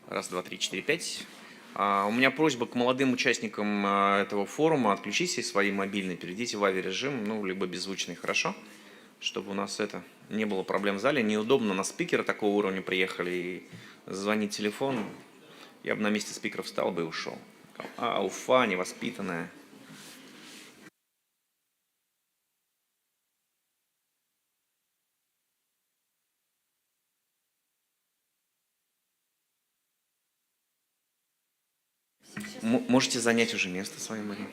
Раз, два, три, четыре, пять. У меня просьба к молодым участникам этого форума. Отключите свои мобильные, перейдите в авиарежим, ну, либо беззвучный, хорошо? Чтобы у нас не было проблем в зале. Неудобно, на спикеры такого уровня приехали, и звонит телефон. Я бы на месте спикера встал бы и ушел. Уфа, невоспитанная. Можете занять уже место свое, Мария.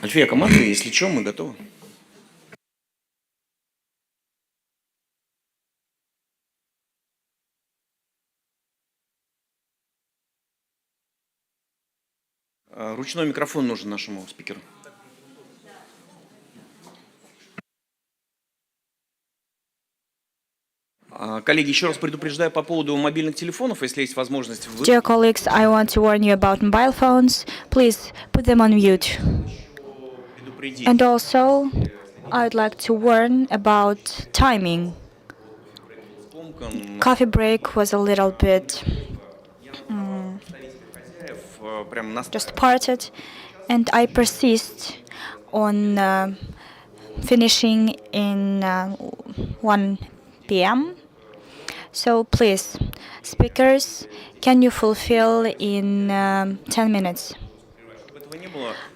Альфия, команда, если что, мы готовы. Ручной микрофон нужен нашему спикеру. Коллеги, еще раз предупреждаю по поводу мобильных телефонов, если есть возможность. Dear colleagues, I want to warn you about mobile phones. Please put them on mute. And also, I'd like to warn about timing. Coffee break was a little bit just parted, and I persist on finishing in 1 p.m. So please, speakers, can you fulfill in 10 minutes?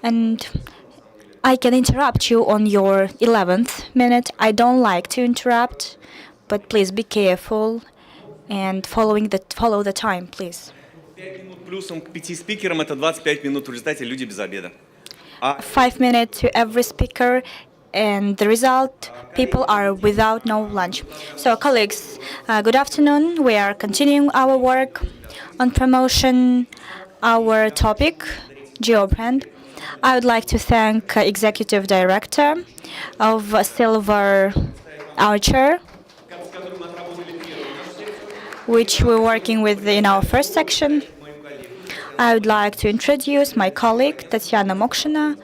And I can interrupt you on your 11th minute. I don't like to interrupt, but please be careful and follow the time, please. 5 minutes to every speaker, and the result, people are without no lunch. So, colleagues, good afternoon. We are continuing our work on promotion, our topic, GeoBrand. I would like to thank Executive Director of Silver Archer, which we're working with in our first section. I would like to introduce my colleague, Tatiana Mokshina,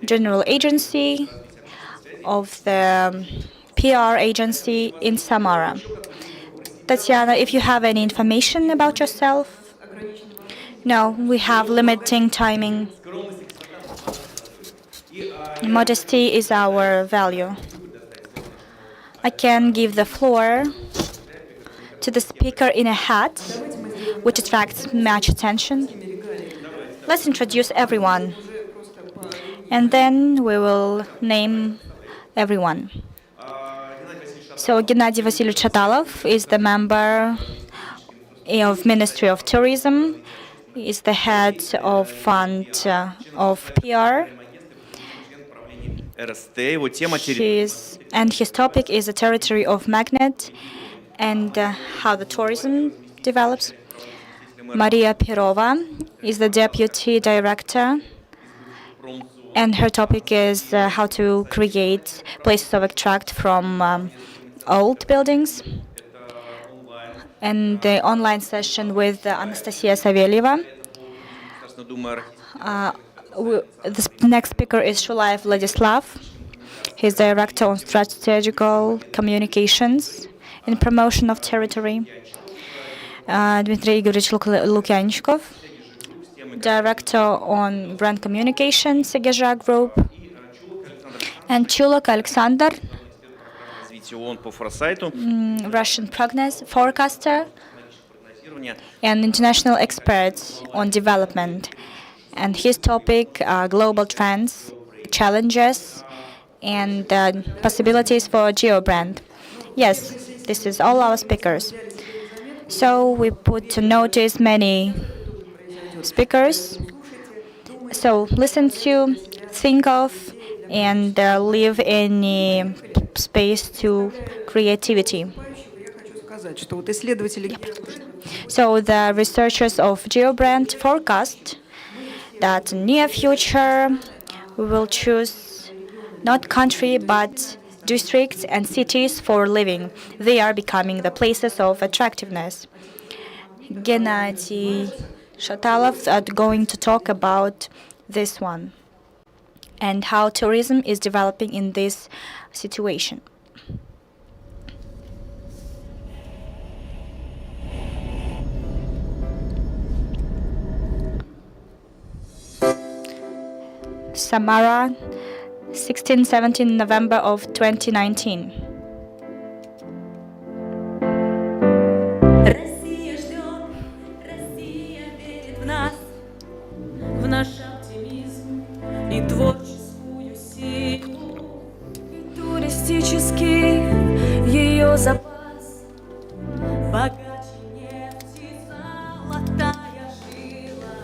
General Agency of the PR agency in Samara. Tatiana, if you have any information about yourself? No, we have limiting timing. Modesty is our value. I can give the floor to the speaker in a hat, which attracts much attention. Let's introduce everyone, and then we will name everyone. So Gennady Vasilievich Shatalov is the member of Ministry of Tourism, is the head of fund of PR. His topic is the territory of magnet and how the tourism develops. Maria Perova is the deputy director, and her topic is how to create places of attract from old buildings. And the online session with Anastasia Savelyeva. The next speaker is Shulaev Vladislav. He's director on strategical communications and promotion of territory. Dmitry Igorovich Lukyanchikov, director on brand communication, Segezha Group. And Chulak Alexander, Russian forecaster and international expert on development. And his topic are global trends, challenges, and possibilities for GeoBrand. Yes, this is all our speakers. So we put to notice many speakers. So listen to, think of, and leave any space to creativity. So the researchers of GeoBrand forecast that in near future we will choose not country but districts and cities for living. They are becoming the places of attractiveness. Gennady Shatalov are going to talk about this one and how tourism is developing in this situation. Samara, 16-17 November of 2019. Россия ждет, Россия верит в нас, в наш оптимизм и творческую силу. И туристический ее запас богаче нефти золотая жила.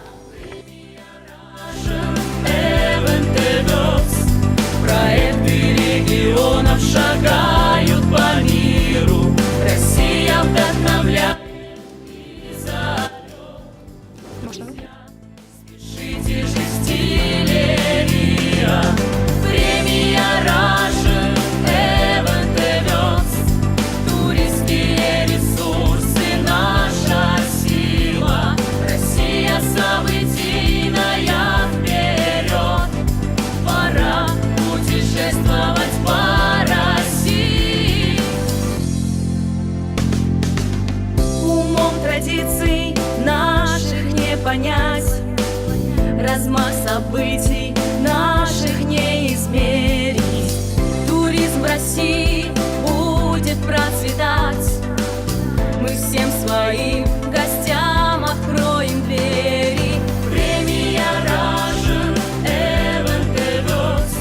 Проекты регионов шагают по миру. Россия вдохновляет и зовет. Спешите же стиле мира. Премия Russian Event Awards. своим гостям откроем двери. Премия Russian Event Awards.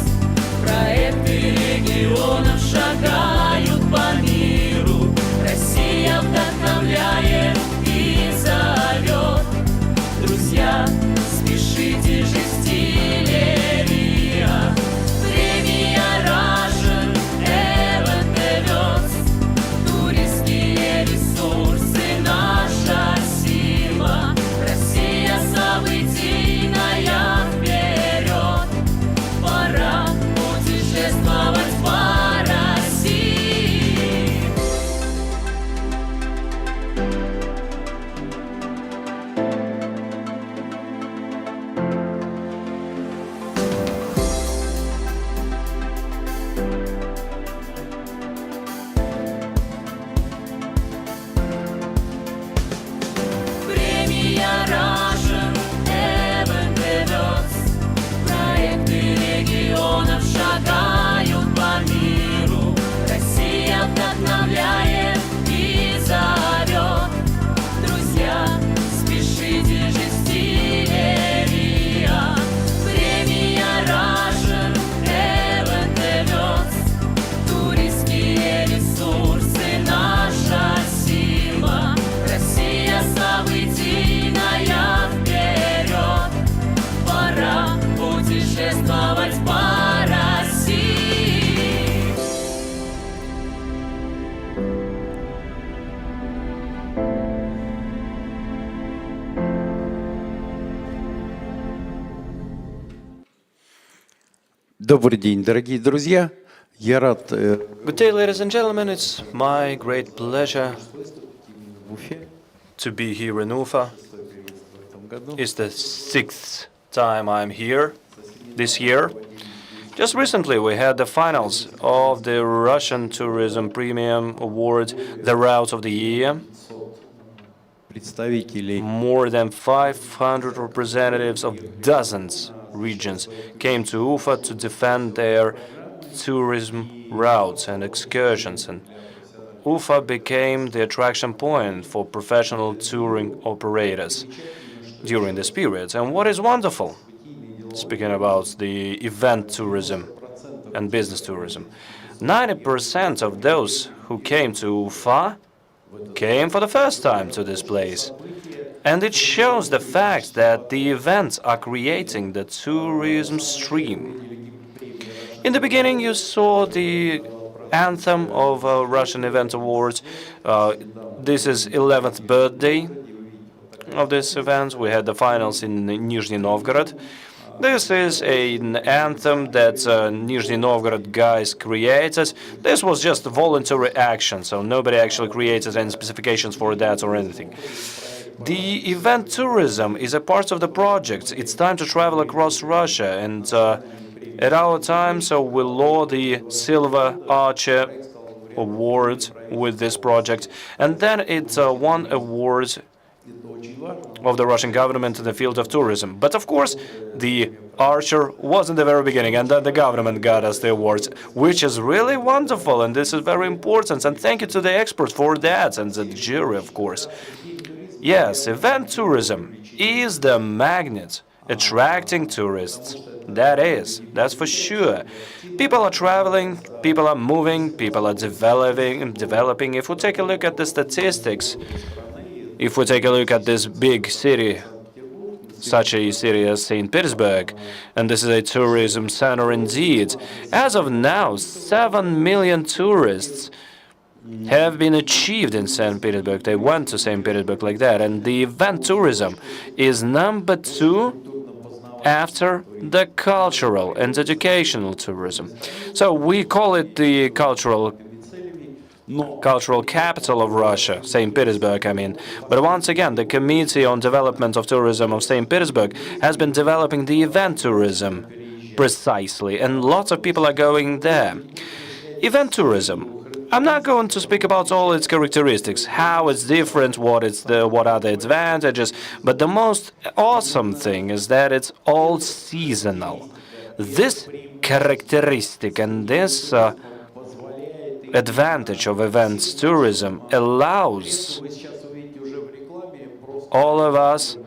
Проекты регионов шагают по миру. Россия вдохновляет и зовет. Друзья, спешите же стилерия. Премия Russian Event Awards. Туристские ресурсы наша сила. Россия событийная вперед. Пора путешествовать по России. Премия Russian Event Awards. Проекты регионов шагают по миру. Россия вдохновляет и зовет. Друзья, спешите же стилерия. Премия Russian Event Awards. Туристские ресурсы наша сила. Россия событийная вперед. Пора путешествовать по России. Добрый день, дорогие друзья. Я рад Good day, ladies and gentlemen. It's my great pleasure в Уфе to be here in Ufa. в этом году. It's the 6th time I'm here this year. Just recently, we had the finals of the Russian Tourism Premium Award, the Route of the Year. Представителей More than 500 representatives of dozens regions came to Ufa to defend their tourism routes and excursions, and Ufa became the attraction point for professional touring operators during this period. And what is wonderful, speaking about the event tourism and business tourism, 90% of those who came to Ufa came for the first time to this place. And it shows the fact that the events are creating the tourism stream. In the beginning, you saw the anthem of Russian Event Awards. This is 11th birthday of this event. We had the finals in Nizhny Novgorod. This is an anthem that Nizhny Novgorod guys created. This was just a voluntary action, so nobody actually created any specifications for that or anything. The event tourism is a part of the project. It's time to travel across Russia, and at our time, so we law the Silver Archer Award with this project, and then it won awards of the Russian government in the field of tourism. But of course, the Archer was in the very beginning, and then the government got us the awards, which is really wonderful, and this is very important. And thank you to the experts for that, and the jury, of course. Yes, event tourism is the magnet attracting tourists. That's for sure. People are traveling, people are moving, people are developing. If we take a look at the statistics, if we take a look at this big city, such a city as St. Petersburg, and this is a tourism center indeed, as of now, 7 million tourists have been achieved in St. Petersburg. They went to St. Petersburg like that, and the event tourism is number 2 after the cultural and educational tourism. So we call it the cultural capital of Russia, St. Petersburg, I mean. But once again, the Committee on Development of Tourism of St. Petersburg has been developing the event tourism precisely, and lots of people are going there. Event tourism. I'm not going to speak about all its characteristics, how it's different, what are the advantages, but the most awesome thing is that it's all seasonal. This characteristic and this advantage of events tourism allows all of us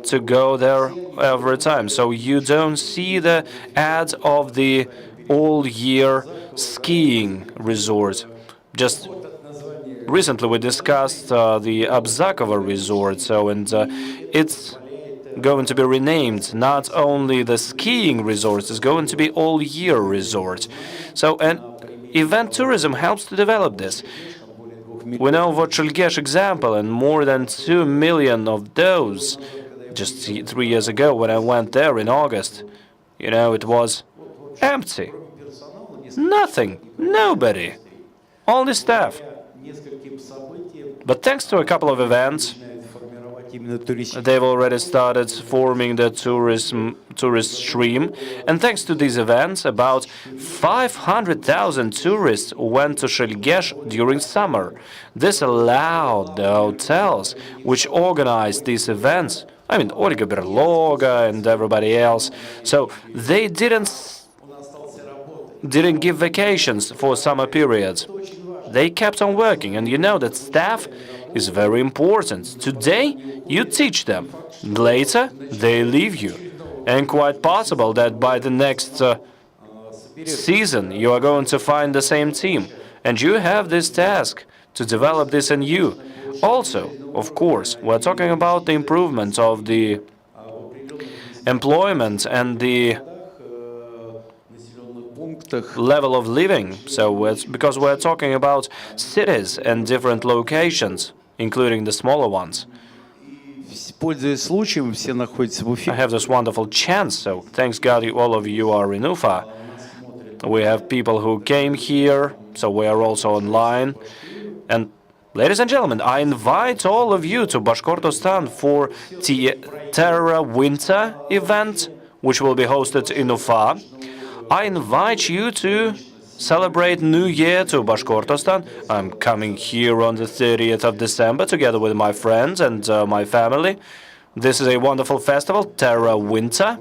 to go there every time. So you don't see the ads of the all-year skiing resort. Just recently we discussed the Abzakovo resort, it's going to be renamed. Not only the skiing resort, it's going to be all-year resort. So, and event tourism helps to develop this. We know what Shelgesh example, and more than 2 million of those. Just 3 years ago, when I went there in August, it was empty. Nothing, nobody, only staff. But thanks to a couple of events, they've already started forming the tourist stream, and thanks to these events, about 500,000 tourists went to Shelgesh during summer. This allowed the hotels which organized these events, I mean Olga Berloga and everybody else, so they didn't give vacations for summer periods. They kept on working, and you know that staff is very important. Today, you teach them. Later, they leave you. And quite possible that by the next season, you are going to find the same team. And you have this task to develop this in you. Also, of course, we're talking about the improvement of the employment and the level of living. So it's because we're talking about cities and different locations, including the smaller ones. I have this wonderful chance, so thanks God all of you are in Ufa. We have people who came here, so we are also online. And ladies and gentlemen, I invite all of you to Bashkortostan for Terra Winter event, which will be hosted in Ufa. I invite you to celebrate New Year to Bashkortostan. I'm coming here on the 30th of December together with my friends and my family. This is a wonderful festival, Terra Winter.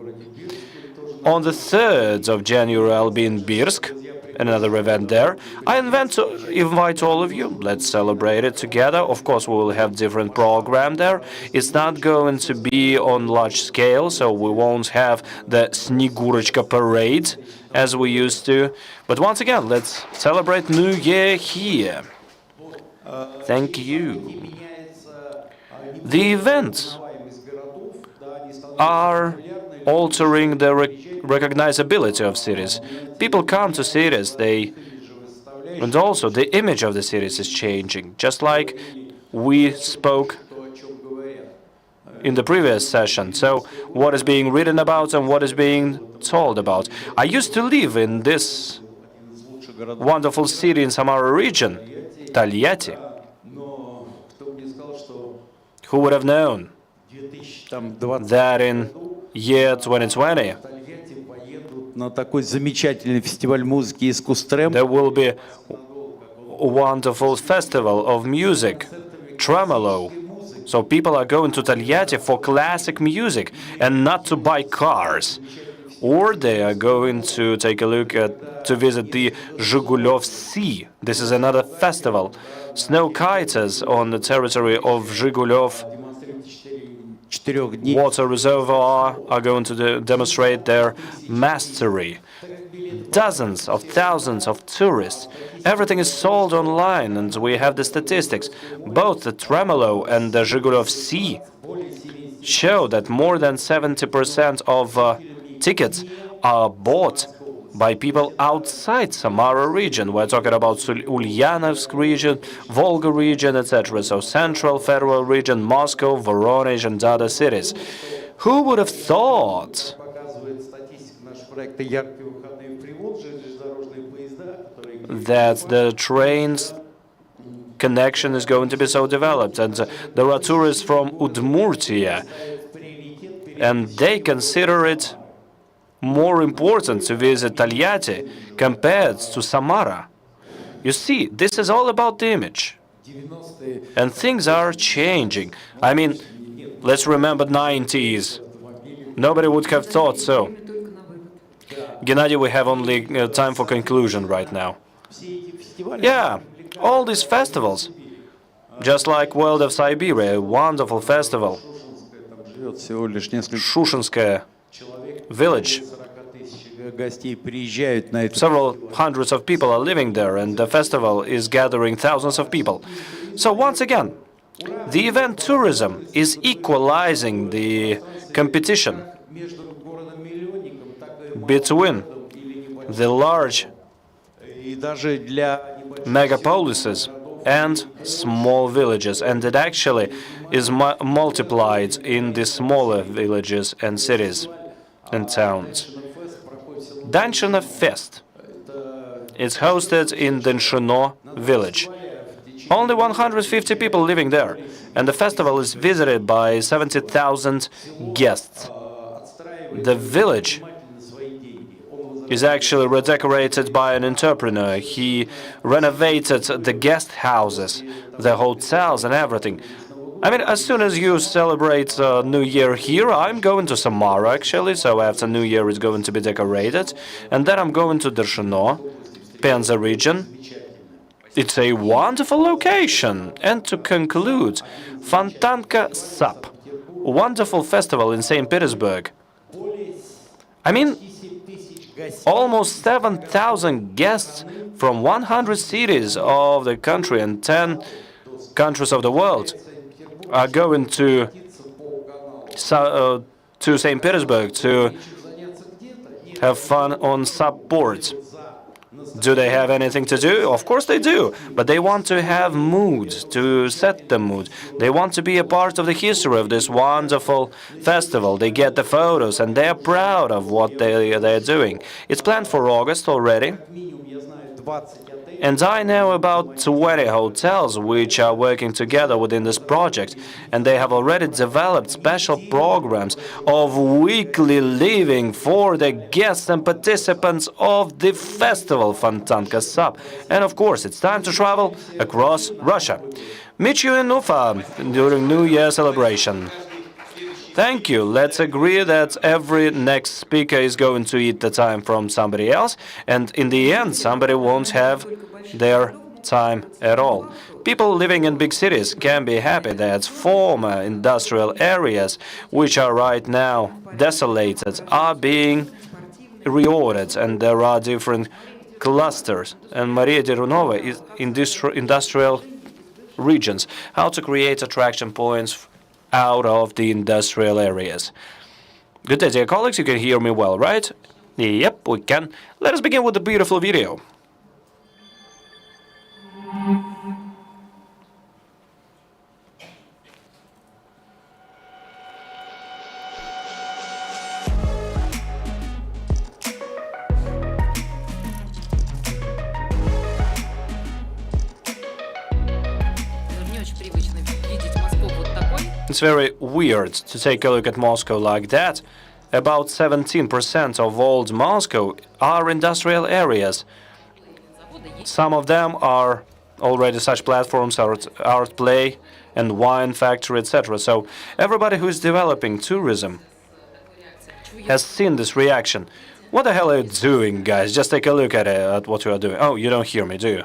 On the 3rd of January, I'll be in Birsk, another event there. I invite all of you. Let's celebrate it together. Of course, we will have different program there. It's not going to be on large scale, so we won't have the Snegurочка parade as we used to. But once again, let's celebrate New Year here. Thank you. The events are altering the recognizability of cities. People come to cities, and also the image of the cities is changing, just like we spoke in the previous session. So what is being written about and what is being told about. I used to live in this wonderful city in Samara region, Taliati. Who would have known that in year 2020 there will be a wonderful festival of music, Tremolo. So people are going to Taliati for classic music and not to buy cars. Or they are going to take a look to visit the Zhigulov Sea. This is another festival. Snow kiters on the territory of Zhigulov water reservoir are going to demonstrate their mastery. Dozens of thousands of tourists. Everything is sold online, and we have the statistics. Both the Tremolo and the Zhigulov Sea show that more than 70% of tickets are bought by people outside Samara region. We're talking about Ulyanovsk region, Volga region, etc. So Central Federal region, Moscow, Voronezh, and other cities. Who would have thought that the trains connection is going to be so developed? And there are tourists from Udmurtia, and they consider it more important to visit Taliati compared to Samara. You see, this is all about the image. And things are changing. I mean, let's remember 90s. Nobody would have thought so. Gennady, we have only time for conclusion right now. Yeah, all these festivals Just like World of Siberia, a wonderful festival. Живет всего лишь несколько Shushenskaya village. гостей приезжают на это. Several hundreds of people are living there, and the festival is gathering thousands of people. So once again, the event tourism is equalizing the competition between the large И даже для megapolises and small villages, and it actually is multiplied in the smaller villages and cities and towns. Danshino Fest is hosted in Danshino village. Only 150 people living there, and the festival is visited by 70,000 guests. The village is actually redecorated by an entrepreneur. He renovated the guest houses, the hotels and everything. I mean, as soon as you celebrate New Year here, I'm going to Samara actually, so after New Year it's going to be decorated. And then I'm going to Dershino, Penza region. It's a wonderful location. And to conclude, Fontanka Sap, wonderful festival in St. Petersburg. I mean, almost 7,000 guests from 100 cities of the country and 10 countries of the world are going to St. Petersburg to have fun on subboards. Do they have anything to do? Of course they do, but they want to have mood, to set the mood. They want to be a part of the history of this wonderful festival. They get the photos and they're proud of what they're doing. It's planned for August already. And I know about 20 hotels which are working together within this project, and they have already developed special programs of weekly living for the guests and participants of the festival Fontanka Sap. And of course, it's time to travel across Russia. Meet you in Ufa during New Year celebration. Thank you. Let's agree that every next speaker is going to eat the time from somebody else, and in the end, somebody won't have their time at all. People living in big cities can be happy that former industrial areas, which are right now desolated, are being reordered, and there are different clusters. And Maria Derunova is industrial regions, how to create attraction points out of the industrial areas. Good day, dear colleagues. You can hear me well, right? Yep, we can. Let us begin with the beautiful video. It's very weird to take a look at Moscow like that. About 17% of old Moscow are industrial areas. Some of them are already such platforms, art play and wine factory, etc. So everybody who is developing tourism has seen this reaction. What the hell are you doing, guys? Just take a look at what you are doing. Oh, you don't hear me, do you?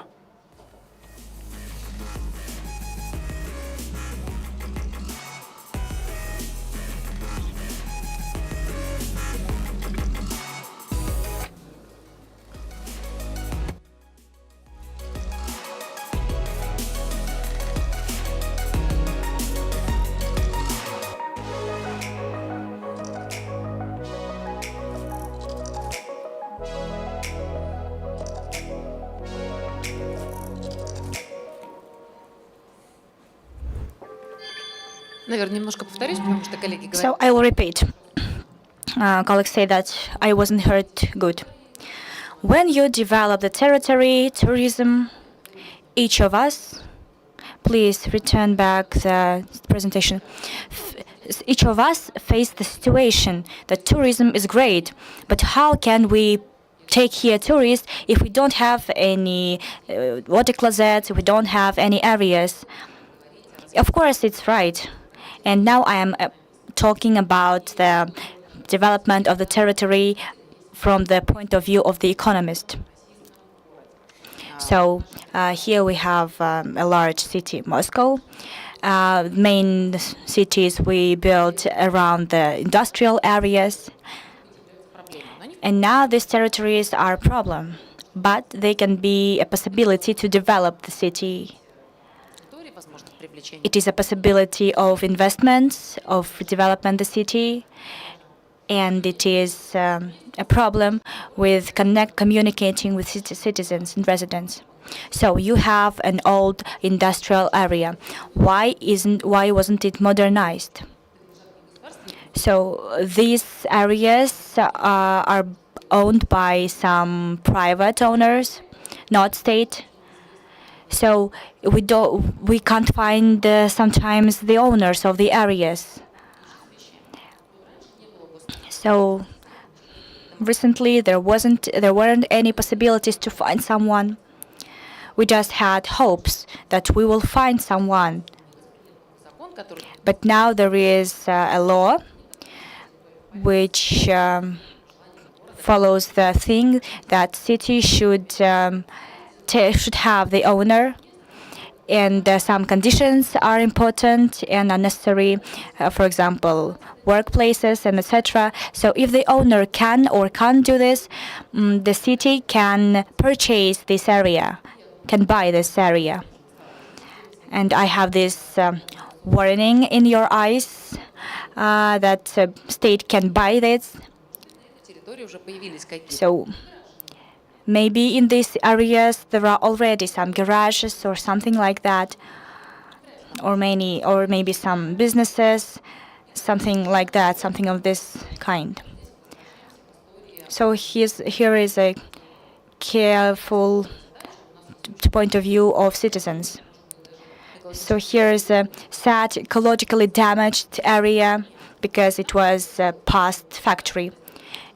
So I will repeat. Colleagues say that I wasn't heard good. When you develop the territory, tourism, each of us, please return back the presentation. Each of us face the situation that tourism is great, but how can we take here tourists if we don't have any water closets, if we don't have any areas? Of course, it's right. And now I am talking about the development of the territory from the point of view of the economist. So here we have a large city, Moscow. Main cities we built around the industrial areas. And now these territories are a problem, but they can be a possibility to develop the city. It is a possibility of investments, of development the city, and it is a problem with communicating with citizens and residents. So you have an old industrial area. Why wasn't it modernized? So these areas are owned by some private owners, not state. So we can't find sometimes the owners of the areas. So recently there weren't any possibilities to find someone. We just had hopes that we will find someone. But now there is a law which follows the thing that city should have the owner, and some conditions are important and are necessary, for example, workplaces and etc. So if the owner can or can't do this, the city can purchase this area, can buy this area. And I have this warning in your eyes that state can buy this. So maybe in these areas there are already some garages or something like that, or maybe some businesses, something like that, something of this kind. So here is a careful point of view of citizens. So here is a sad, ecologically damaged area because it was a past factory.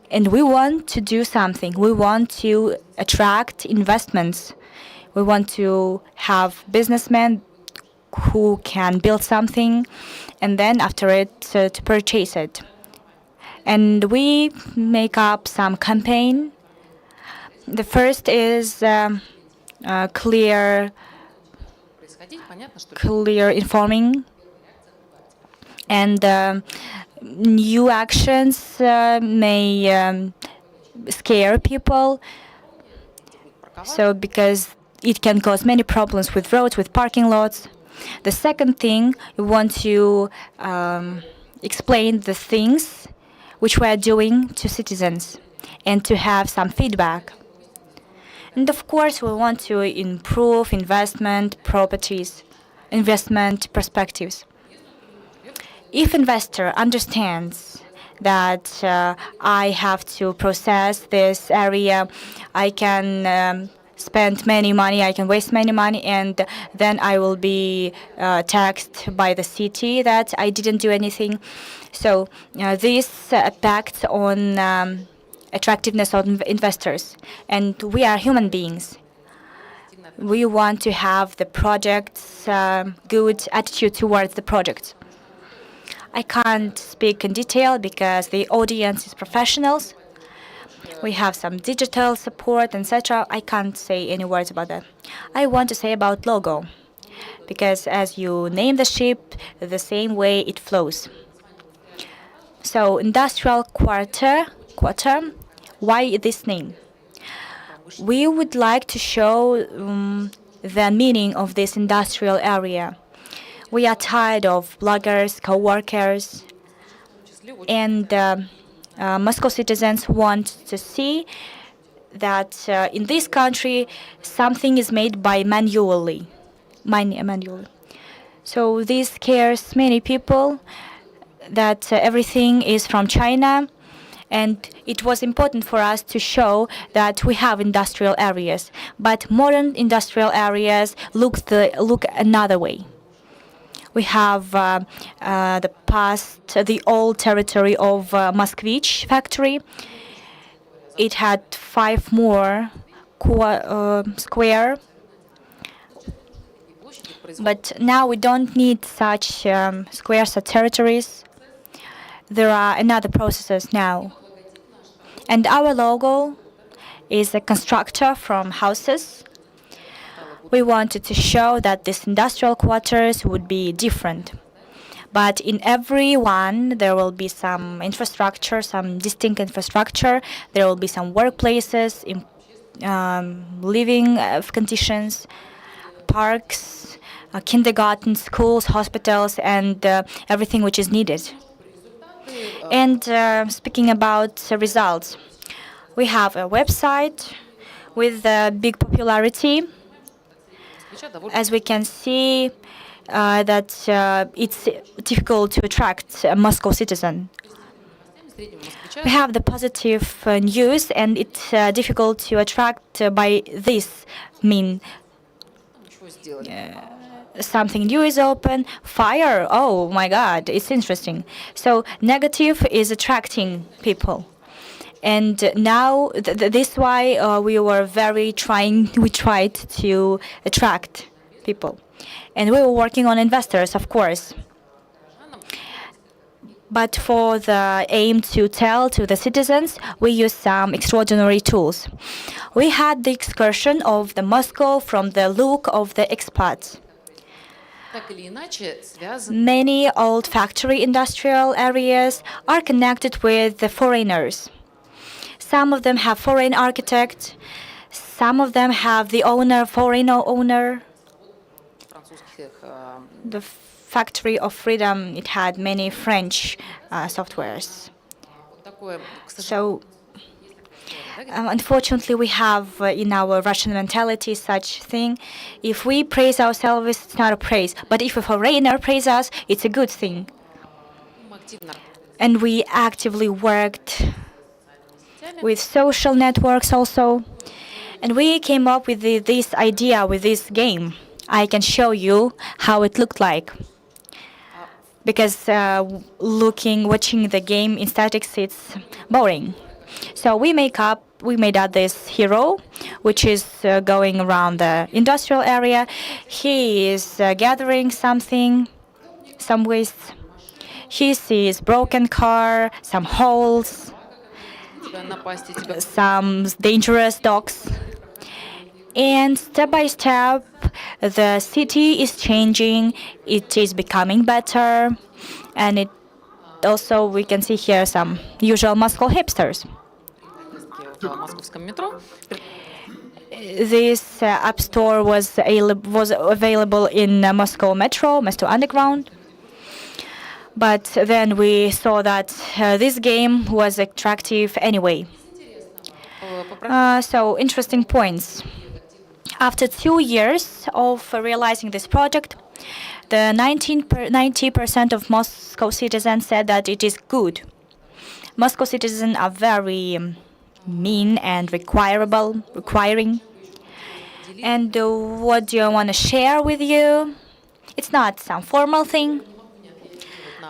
And we want to do something. We want to attract investments. We want to have businessmen who can build something and then after it to purchase it. And we make up some campaign. The first is clear informing, and new actions may scare people. So because it can cause many problems with roads, with parking lots. The second thing, we want to explain the things which we are doing to citizens and to have some feedback. And of course, we want to improve investment perspectives. If investor understands that I have to process this area, I can spend many money, I can waste many money, and then I will be taxed by the city that I didn't do anything. So this impacts on attractiveness of investors. And we are human beings. We want to have the project's good attitude towards the project. I can't speak in detail because the audience is professionals. We have some digital support, etc. I can't say any words about that. I want to say about logo, because as you name the ship, the same way it flows. So industrial quarter, why this name? We would like to show the meaning of this industrial area. We are tired of bloggers, co-workers, and Moscow citizens want to see that in this country something is made by manually. So this scares many people that everything is from China, and it was important for us to show that we have industrial areas, but modern industrial areas look another way. We have the old territory of Moskvich factory. It had 5 more square. But now we don't need such squares or territories. There are another processes now. And our logo is a constructor from houses. We wanted to show that these industrial quarters would be different. But in every one, there will be some infrastructure, some distinct infrastructure. There will be some workplaces, living conditions, parks, kindergarten, schools, hospitals, and everything which is needed. And speaking about results, we have a website with big popularity. As we can see, that it's difficult to attract a Moscow citizen. We have the positive news, and it's difficult to attract by this mean. Something new is open, fire, oh my god, it's interesting. So negative is attracting people. And now, this is why we tried to attract people. And we were working on investors, of course. But for the aim to tell to the citizens, we used some extraordinary tools. We had the excursion of the Moscow from the look of the expats. Many old factory industrial areas are connected with the foreigners. Some of them have foreign architect, some of them have the foreign owner. The Factory of Freedom, it had many French softwares. So, unfortunately, we have in our Russian mentality such thing. If we praise ourselves, it's not a praise. But if a foreigner praises us, it's a good thing. And we actively worked with social networks also. And we came up with this idea, with this game. I can show you how it looked like. Because watching the game in statics, it's boring. So we made up this hero, which is going around the industrial area. He is gathering something, some waste. He sees broken car, some holes, some dangerous dogs. And step by step, the city is changing. It is becoming better. And it also, we can see here some usual Moscow hipsters. This app store was available in Moscow Metro, Moscow Underground. But then we saw that this game was attractive anyway. So, interesting points. After 2 years of realizing this project, the 90% of Moscow citizens said that it is good. Moscow citizens are very mean and requiring. And what do I want to share with you? It's not some formal thing.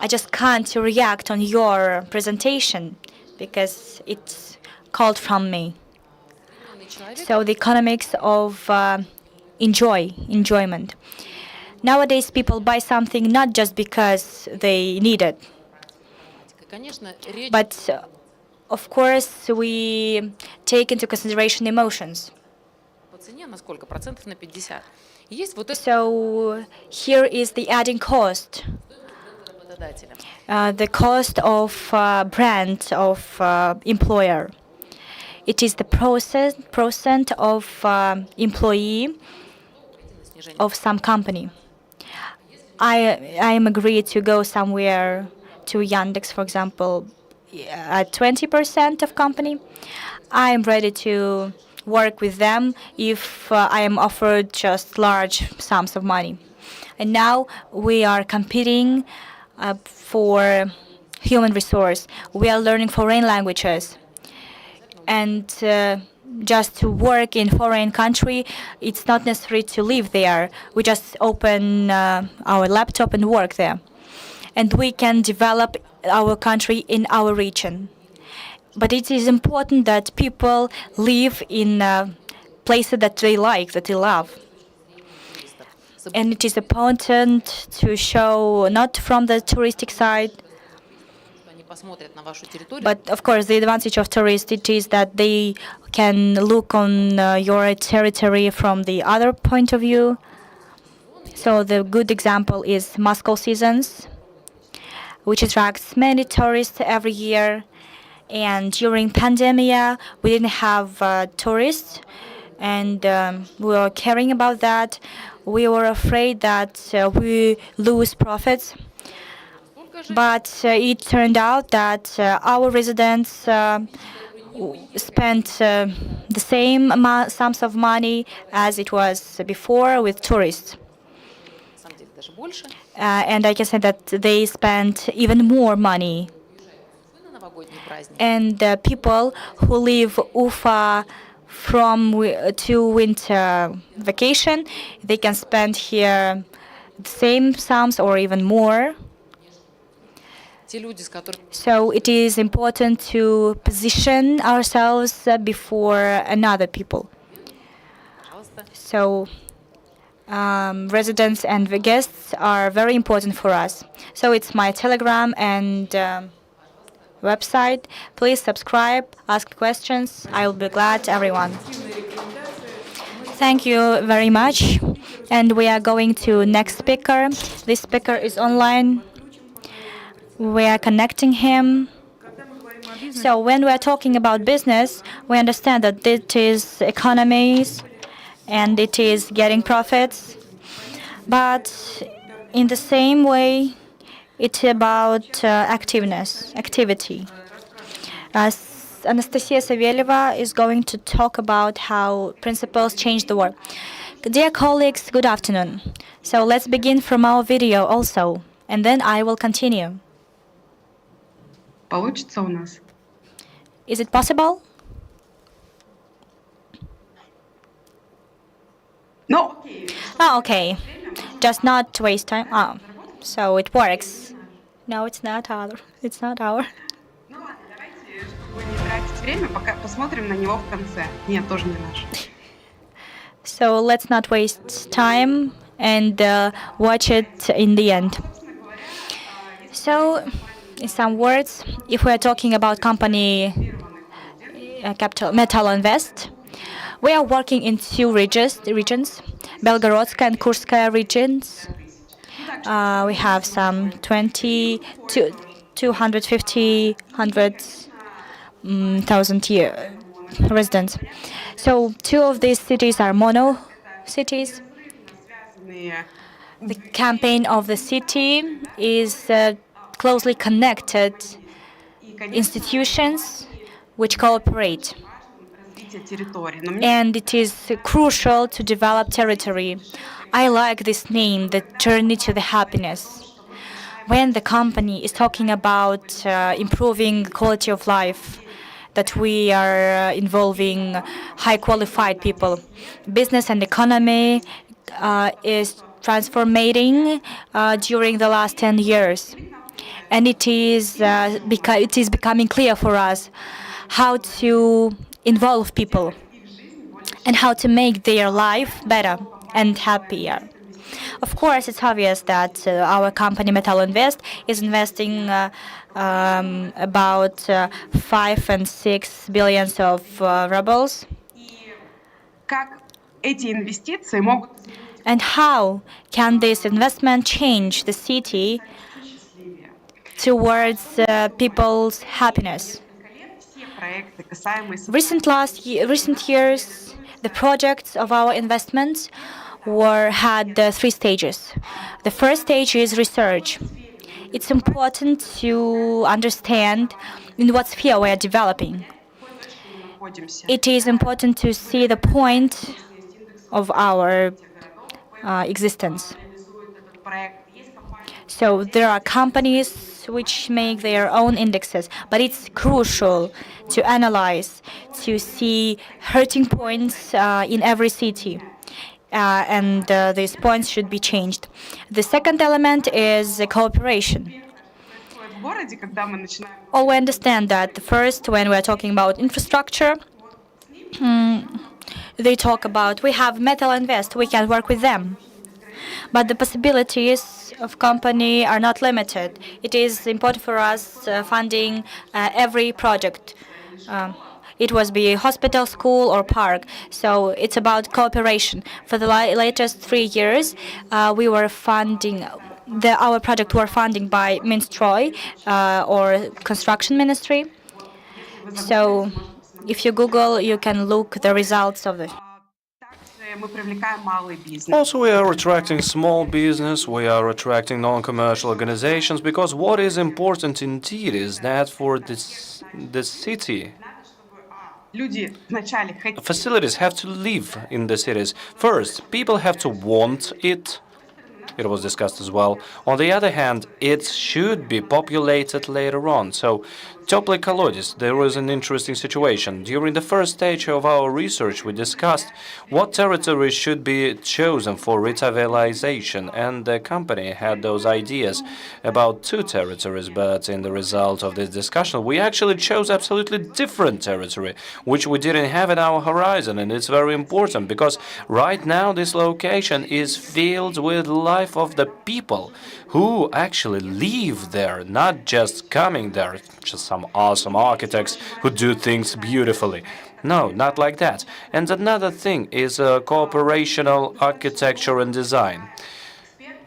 I just can't react on your presentation because it's called from me. So the economics of enjoyment. Nowadays, people buy something not just because they need it, but of course we take into consideration emotions. So here is the adding cost. The cost of brand of employer. It is the percent of employee of some company. I am agreed to go somewhere to Yandex, for example, at 20% of company. I am ready to work with them if I am offered just large sums of money. And now we are competing for human resource. We are learning foreign languages. And just to work in foreign country, it's not necessary to live there. We just open our laptop and work there. And we can develop our country in our region. But it is important that people live in places that they like, that they love. And it is important to show, not from the touristic side, посмотрят на вашу территорию. But of course, the advantage of tourists it is that they can look on your territory from the other point of view. So the good example is Moscow seasons, which attracts many tourists every year. And during pandemic, we didn't have tourists, and we were caring about that. We were afraid that we lose profits. But it turned out that our residents spent the same sums of money as it was before with tourists. На самом деле даже больше. And I can say that they spent even more money. На новогодний праздник. And the people who leave Ufa to winter vacation, they can spend here the same sums or even more. Те люди, с которыми So it is important to position ourselves before another people. пожалуйста, So residents and the guests are very important for us. So it's my Telegram and website. Please subscribe, ask questions. I will be glad, everyone. Thank you very much. And we are going to next speaker. This speaker is online. We are connecting him. So when we are talking about business, we understand that it is economies and it is getting profits. But in the same way, it's about activity. Anastasia Saveleva is going to talk about how principles change the world. Dear colleagues, good afternoon. So let's begin from our video also, and then I will continue. Получится у нас? Is it possible? Ну, окей. Oh, okay. Just not to waste time. Oh, so it works. No, it's not our. It's not our. Ну ладно, давайте, чтобы не тратить время, пока посмотрим на него в конце. Нет, тоже не наш. So let's not waste time and watch it in the end. So, in some words, if we are talking about company capital Metal Invest, we are working in two regions, Belgorodskaya and Kurskaya regions. We have some 250,000 residents. So two of these cities are mono cities. The campaign of the city is closely connected institutions which cooperate. And it is crucial to develop territory. I like this name, the journey to the happiness. When the company is talking about improving quality of life, that we are involving high qualified people. Business and economy is transforming during the last 10 years. And it is becoming clear for us how to involve people and how to make their life better and happier. Of course, it's obvious that our company Metal Invest is investing about 5 and 6 billions of rubles. Как эти инвестиции могут And how can this investment change the city towards people's happiness? все проекты, касаемые Recent years, the projects of our investments had 3 stages. The first stage is research. It's important to understand in what sphere we are developing. находимся. It is important to see the point of our existence. Этот проект. Есть компании, So there are companies which make their own indexes, but it's crucial to analyze, to see hurting points in every city. And these points should be changed. The second element is cooperation. происходит в городе, когда мы начинаем All we understand that first, when we're talking about infrastructure, they talk about we have Metal Invest, we can work with them. But the possibilities of company are not limited. It is important for us funding every project. It was be a hospital, school, or park. So it's about cooperation. For the latest 3 years, we were funding. Our project were funded by Minstroi or Construction Ministry. So if you Google, you can look the results of it. Также мы привлекаем малый бизнес. Also, we are attracting small business, we are attracting non-commercial organizations, because what is important indeed is that for the city, Люди вначале хотят. facilities have to live in the cities. First, people have to want it. It was discussed as well. On the other hand, it should be populated later on. So, Teplый Колодец, there was an interesting situation. During the first stage of our research, we discussed what territories should be chosen for revitalization, and the company had those ideas about 2 territories, but in the result of this discussion, we actually chose absolutely different territory, which we didn't have in our horizon, and it's very important, because right now this location is filled with life of the people who actually live there, not just coming there, just some awesome architects who do things beautifully. No, not like that. And another thing is cooperational architecture and design.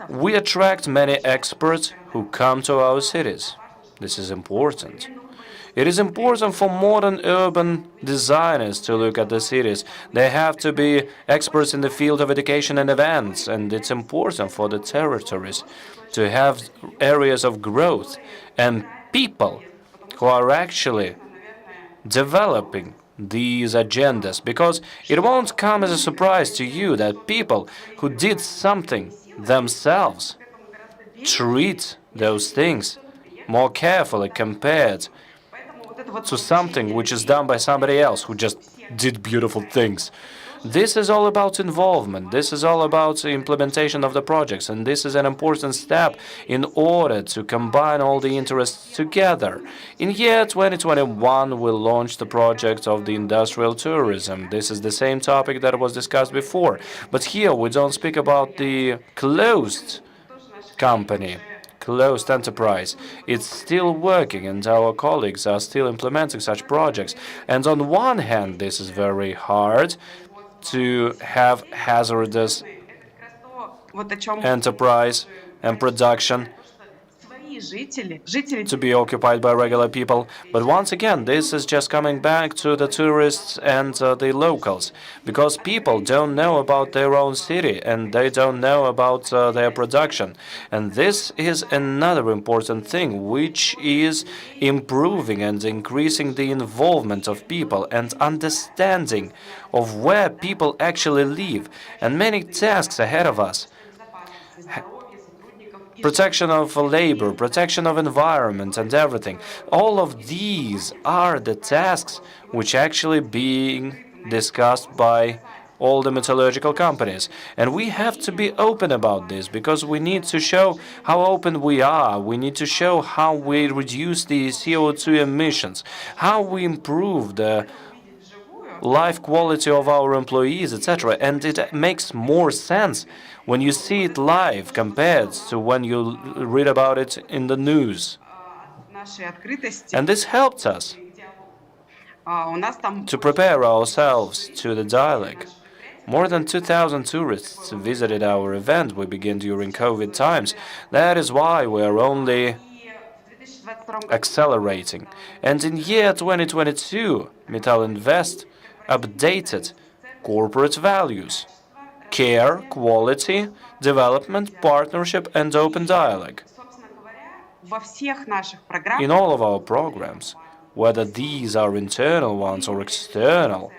We attract many experts who come to our cities. This is important. It is important for modern urban designers to look at the cities. They have to be experts in the field of education and events, and it's important for the territories to have areas of growth and people who are actually developing these agendas, because it won't come as a surprise to you that people who did something themselves treat those things more carefully compared to something which is done by somebody else who just did beautiful things. This is all about involvement. This is all about the implementation of the projects, and this is an important step in order to combine all the interests together. In year 2021, we launched the project of the industrial tourism. This is the same topic that was discussed before, but here we don't speak about the closed company, closed enterprise. It's still working, and our colleagues are still implementing such projects. And on one hand, this is very hard to have hazardous Вот о чем enterprise and production свои жители to be occupied by regular people. But once again, this is just coming back to the tourists and the locals, because people don't know about their own city and they don't know about their production. And this is another important thing, which is improving and increasing the involvement of people and understanding of where people actually live, and many tasks ahead of us. Protection of labor, protection of environment and everything. All of these are the tasks which actually being discussed by all the metallurgical companies. And we have to be open about this, because we need to show how open we are. We need to show how we reduce the CO2 emissions, how we improve the life quality of our employees, etc. And it makes more sense when you see it live compared to when you read about it in the news. нашей открытости. And this helped us У нас там to prepare ourselves to the dialogue. More than 2,000 tourists visited our event we began during COVID times. That is why we are only в 2022 году accelerating. And in year 2022, Metal Invest updated corporate values: care, quality, development, partnership, and open dialogue. собственно говоря, во всех наших программах In all of our programs, whether these are internal ones or external,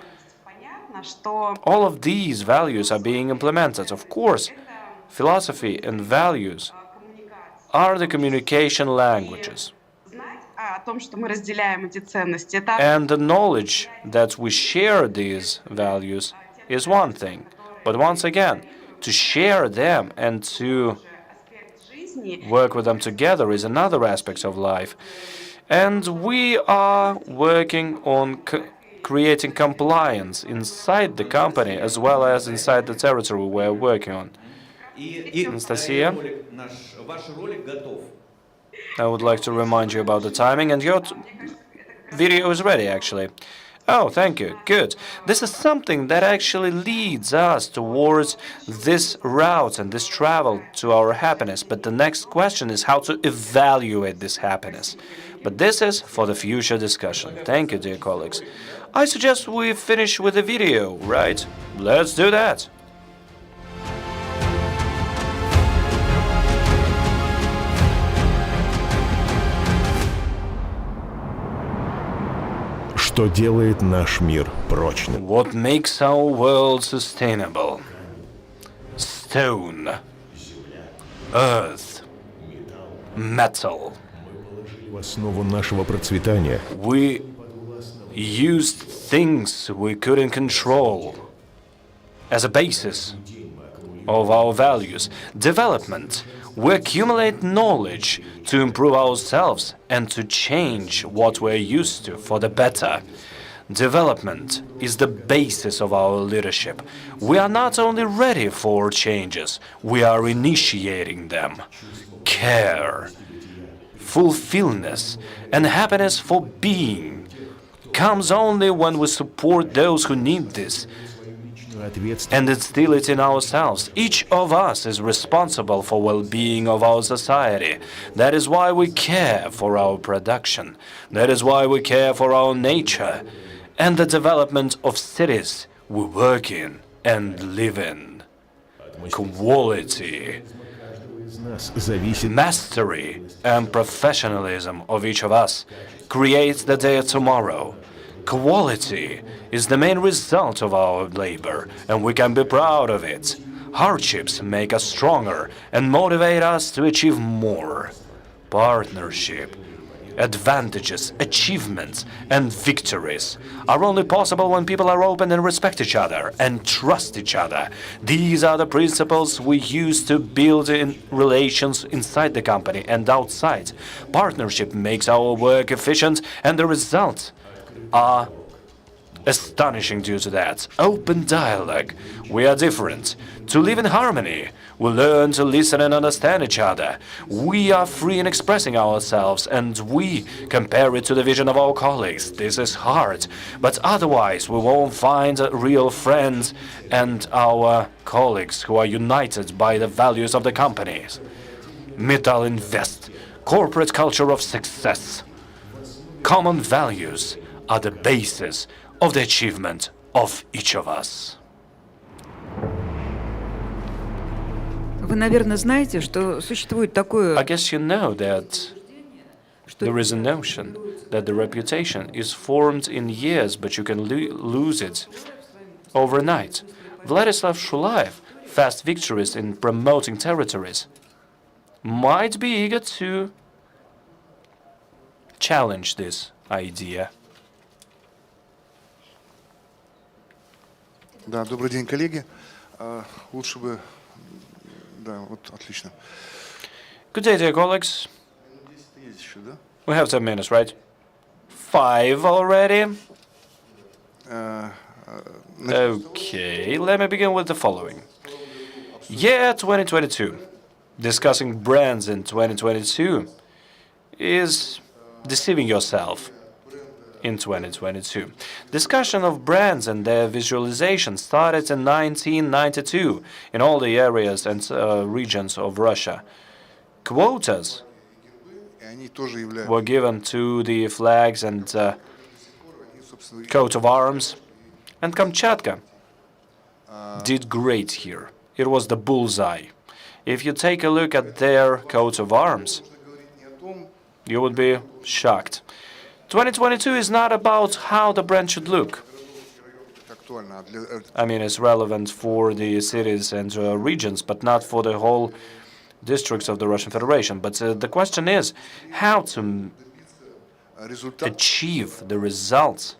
понятно, что all of these values are being implemented. Of course, philosophy and values are the communication languages. знать о том, что мы разделяем эти ценности, это And the knowledge that we share these values is one thing. But once again, to share them and to аспект жизни. work with them together is another aspect of life. And we are working on creating compliance inside the company as well as inside the territory we're working on. Anastasia, I would like to remind you about the timing, and your video is ready, actually. Oh, thank you. Good. This is something that actually leads us towards this route and this travel to our happiness. But the next question is how to evaluate this happiness. But this is for the future discussion. Thank you, dear colleagues. I suggest we finish with the video, right? Let's do that. Что делает наш мир прочным? What makes our world sustainable? Stone, earth, metal. В основу нашего процветания We used things we couldn't control as a basis of our values. Development. We accumulate knowledge to improve ourselves and to change what we're used to for the better. Development is the basis of our leadership. We are not only ready for changes, we are initiating them. Care, fulfillment, and happiness for being comes only when we support those who need this and instill it in ourselves. Each of us is responsible for well-being of our society. That is why we care for our production. That is why we care for our nature and the development of cities we work in and live in. Quality, mastery, and professionalism of each of us creates the day of tomorrow. Quality is the main result of our labor, and we can be proud of it. Hardships make us stronger and motivate us to achieve more. Partnership, advantages, achievements, and victories are only possible when people are open and respect each other and trust each other. These are the principles we use to build in relations inside the company and outside. Partnership makes our work efficient, and the results are astonishing due to that. Open dialogue. We are different. To live in harmony, we learn to listen and understand each other. We are free in expressing ourselves, and we compare it to the vision of our colleagues. This is hard, but otherwise we won't find real friends and our colleagues who are united by the values of the companies. Metal Invest, corporate culture of success. Common values are the basis of the achievement of each of us. Вы, наверное, знаете, что существует такое... I guess you know that there is a notion that the reputation is formed in years, but you can lose it overnight. Vladislav Shulaev, fast victories in promoting territories, might be eager to challenge this idea. Да, добрый день, коллеги. Лучше бы... Да, вот, отлично. Good day, dear colleagues. Есть еще, да? We have 10 minutes, right? 5 already? Okay, let me begin with the following. Year 2022. Discussing brands in 2022 is deceiving yourself. In 2022. Discussion of brands and their visualization started in 1992 in all the areas and regions of Russia. Quotas were given to the flags and coat of arms, and Kamchatka did great here. It was the bullseye. If you take a look at their coat of arms, you would be shocked. 2022 is not about how the brand should look. I mean, it's relevant for the cities and regions, but not for the whole districts of the Russian Federation. But the question is how to achieve the results.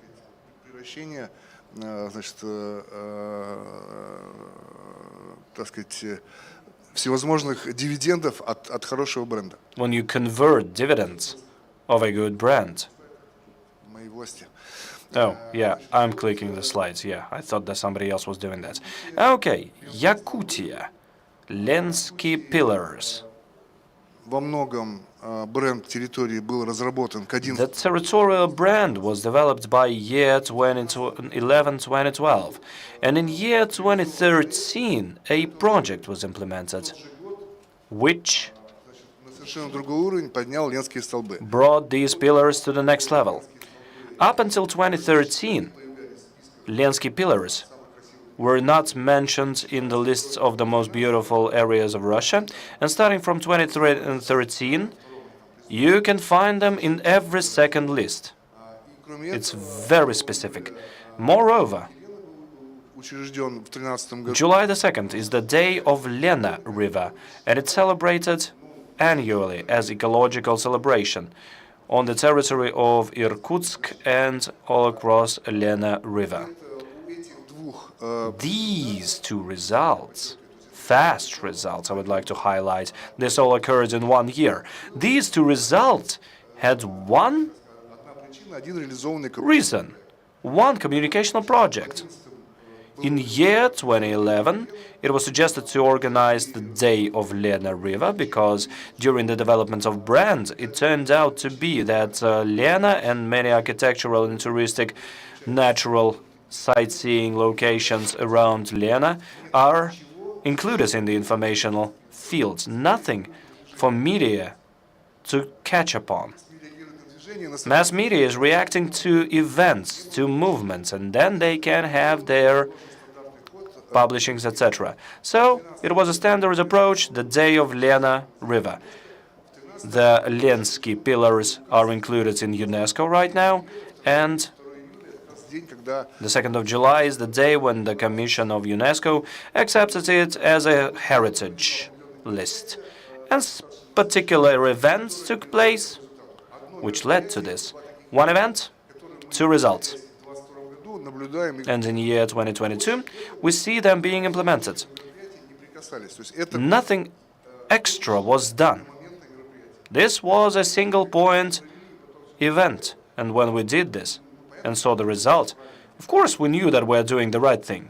Всевозможных дивидендов от хорошего бренда. When you convert dividends of a good brand. Oh, yeah, I'm clicking the slides. Yeah, I thought that somebody else was doing that. Okay, Yakutia. Lenski pillars. Во многом бренд территории был разработан к 11 The territorial brand was developed by year 2011-2012, and in year 2013 a project was implemented, which на совершенно другой уровень поднял Ленские столбы. brought these pillars to the next level. Up until 2013, Lenski pillars were not mentioned in the lists of the most beautiful areas of Russia, and starting from 2013, you can find them in every second list. It's very specific. Moreover, Учрежден в 13 году. July the 2nd is the day of Lena River, and it's celebrated annually as ecological celebration on the territory of Irkutsk and all across Lena River. These two results, fast results, I would like to highlight, this all occurred in 1 year. These two results had one Один реализованный reason, one communicational project. In year 2011, it was suggested to organize the Day of Lena River because during the development of brand, it turned out to be that Lena and many architectural and touristic natural sightseeing locations around Lena are included in the informational fields. Nothing for media to catch upon. Mass media is reacting to events, to movements, and then they can have their publishings, etc. So it was a standard approach, the Day of Lena River. The Lenski pillars are included in UNESCO right now, and the 2nd of July is the day when the Commission of UNESCO accepted it as a heritage list. And particular events took place which led to this. One event, two results. And in year 2022, we see them being implemented. Nothing extra was done. This was a single point event. And when we did this and saw the result, of course we knew that we are doing the right thing.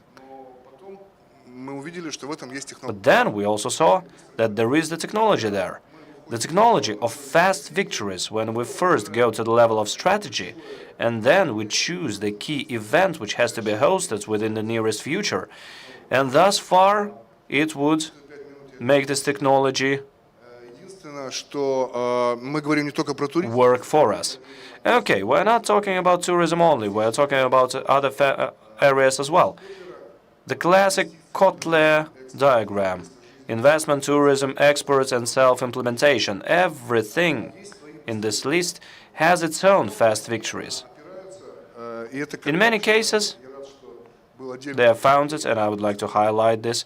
But then we also saw that there is the technology there. The technology of fast victories when we first go to the level of strategy, and then we choose the key event which has to be hosted within the nearest future. And thus far, it would make this technology work for us. Okay, we're not talking about tourism only, we're talking about other areas as well. The classic Kotler diagram. Investment, tourism, exports, and self-implementation. Everything in this list has its own fast victories. In many cases, they are founded, and I would like to highlight this,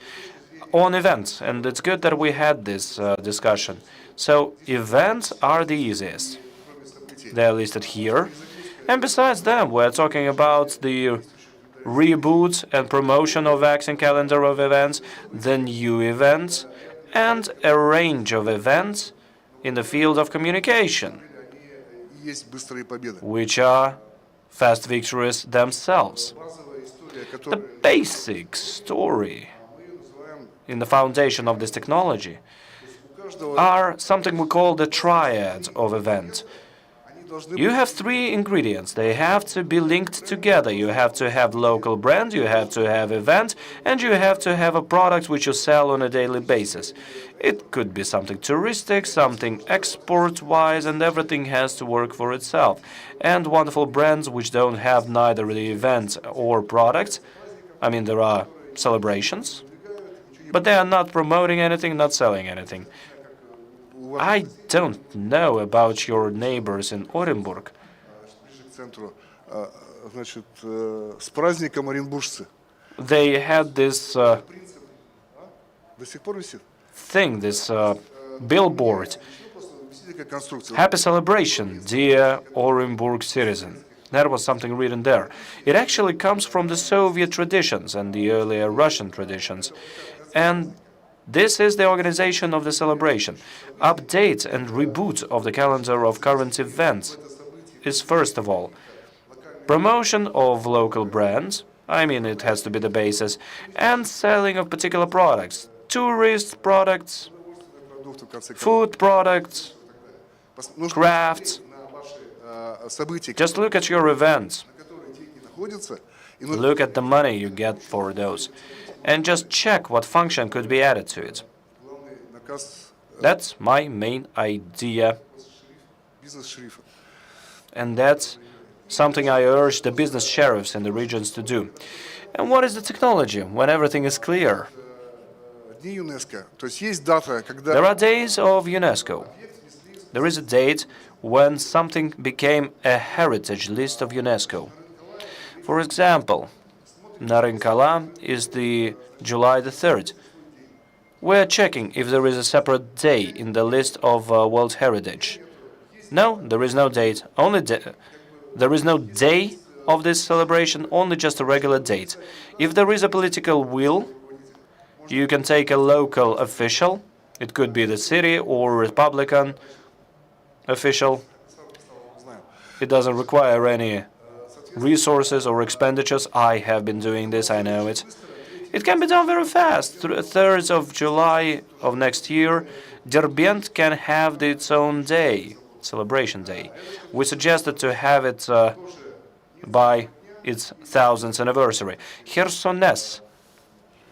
on events. And it's good that we had this discussion. So, events are the easiest. They are listed here. And besides them, we're talking about the reboot and promotion of vaccine calendar of events, the new events, and a range of events in the field of communication, which are fast victories themselves. The basic story in the foundation of this technology are something we call the triad of event. You have three ingredients. They have to be linked together. You have to have local brand, you have to have event, and you have to have a product which you sell on a daily basis. It could be something touristic, something export-wise, and everything has to work for itself. And wonderful brands which don't have neither the event or product. I mean, there are celebrations, but they are not promoting anything, not selling anything. I don't know about your neighbors in Orenburg. They had this thing, this billboard. Happy celebration, dear Orenburg citizen. That was something written there. It actually comes from the Soviet traditions and the earlier Russian traditions. And this is the organization of the celebration. Update and reboot of the calendar of current events is, first of all, promotion of local brands, I mean it has to be the basis, and selling of particular products. tourist products, продукты, в конце концов. food products, Нужно crafts. события, Just look at your events. на которые деньги находятся, и нужно Look at the money you get for those. And just check what function could be added to it. главный наказ That's my main idea. бизнес-шерифа. And that's something I urge the business sheriffs in the regions to do. And what is the technology when everything is clear? Дни ЮНЕСКО. То есть есть дата, когда There are days of UNESCO. There is a date when something became a heritage list of UNESCO. For example, Narinkala is the July the 3rd. We're checking if there is a separate day in the list of World Heritage. No, there is no date. There is no day of this celebration, only just a regular date. If there is a political will, you can take a local official. It could be the city or Republican official. It doesn't require any resources or expenditures. I have been doing this, I know it. It can be done very fast. 3rd of July of next year, Derbent can have its own day, celebration day. We suggested to have it by its 1000th anniversary. Chersones,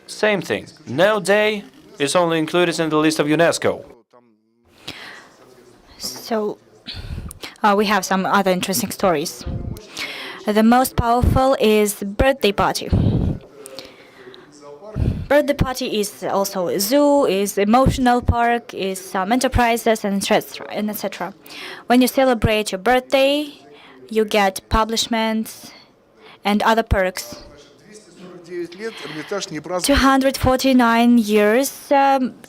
same thing. No day is only included in the list of UNESCO. So we have some other interesting stories. The most powerful is birthday party. Birthday party is also a zoo, is emotional park, is some enterprises and etc. When you celebrate your birthday, you get publishments and other perks. 249 лет Эрмитаж не празднует. 249 years,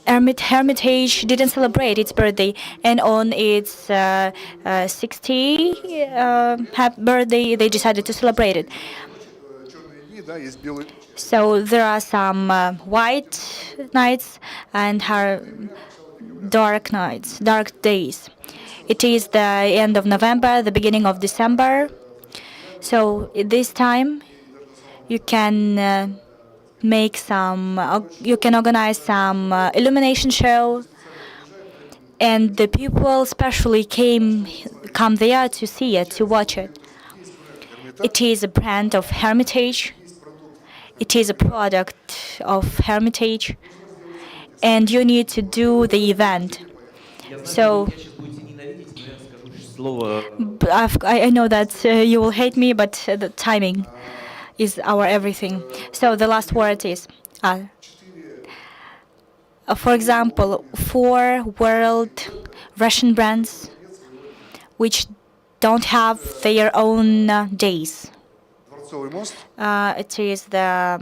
Hermitage didn't celebrate its birthday, and on its 60th birthday, they decided to celebrate it. Черные дни, да, есть белые. So there are some white nights and dark nights, dark days. It is the end of November, the beginning of December. So at this time, you can make some, you can organize some illumination show, and the people especially come there to see it, to watch it. It is a brand of Hermitage. It is a product of Hermitage, and you need to do the event. So I know that you will hate me, but the timing is our everything. So the last word is, for example, 4 world Russian brands which don't have their own days. Дворцовый мост. It is the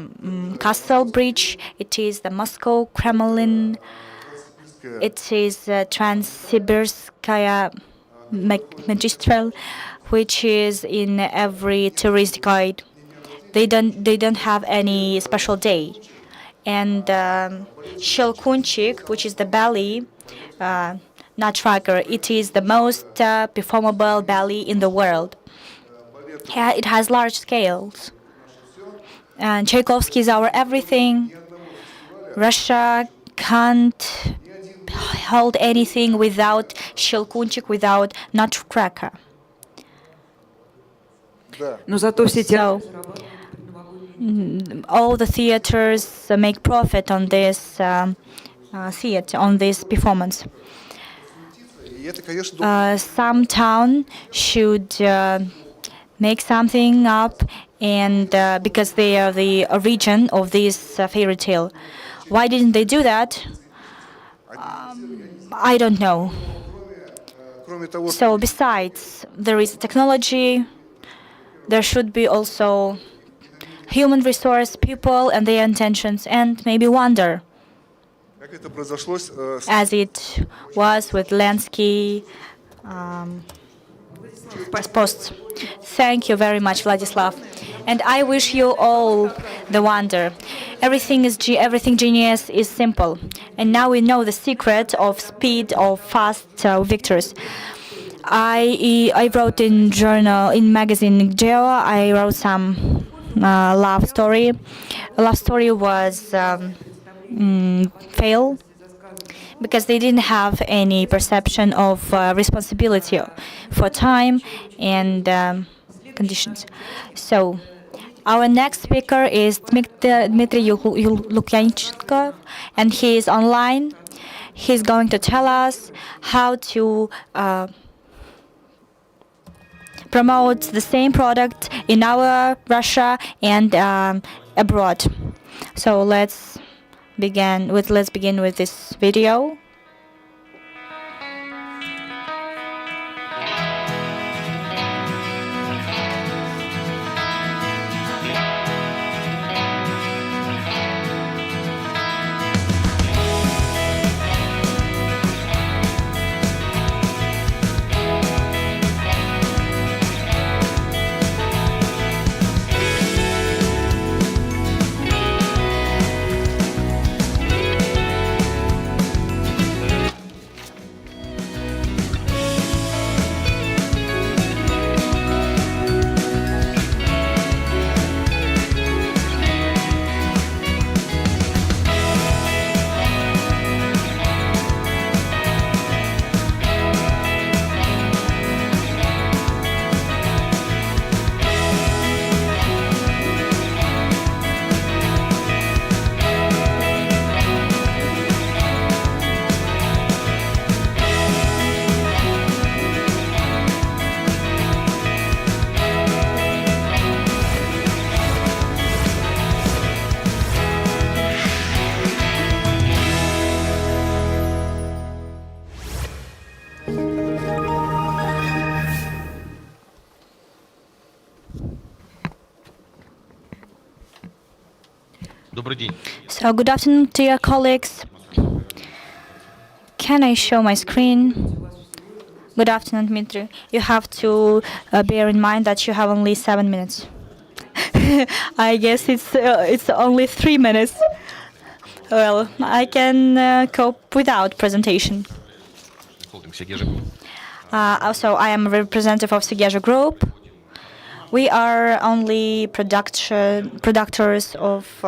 Castle Bridge, it is the Moscow Kremlin, it is Transsibirskaya Magistral, which is in every tourist guide. They don't have any special day. And Shelkunchik, which is the ballet, Nutcracker, it is the most performable ballet in the world. It has large scales. And Tchaikovsky is our everything. Russia can't hold anything without Shelkunchik, without Nutcracker. Но зато все So, all the theaters make profit on this theater, on this performance. И это, конечно, Some town should make something up, and because they are the origin of this fairy tale. Why didn't they do that? I don't know. кроме того, что So besides, there is technology, there should be also human resource, people and their intentions, and maybe wonder, как это произошло с as it was with Lansky posts. Thank you very much, Vladislav. And I wish you all the wonder. Everything genius is simple. And now we know the secret of speed, of fast victories. I wrote in magazine Geo, I wrote some love story. A love story was fail because they didn't have any perception of responsibility for time and conditions. So our next speaker is Dmitry Lukyanenko, and he is online. He's going to tell us how to promote the same product in our Russia and abroad. So let's begin with this video. So good afternoon, dear colleagues. Can I show my screen? Good afternoon, Dmitry. You have to bear in mind that you have only 7 minutes. I guess it's only 3 minutes. Well, I can cope without presentation. Also, I am a representative of Segezha Group. We are only producers of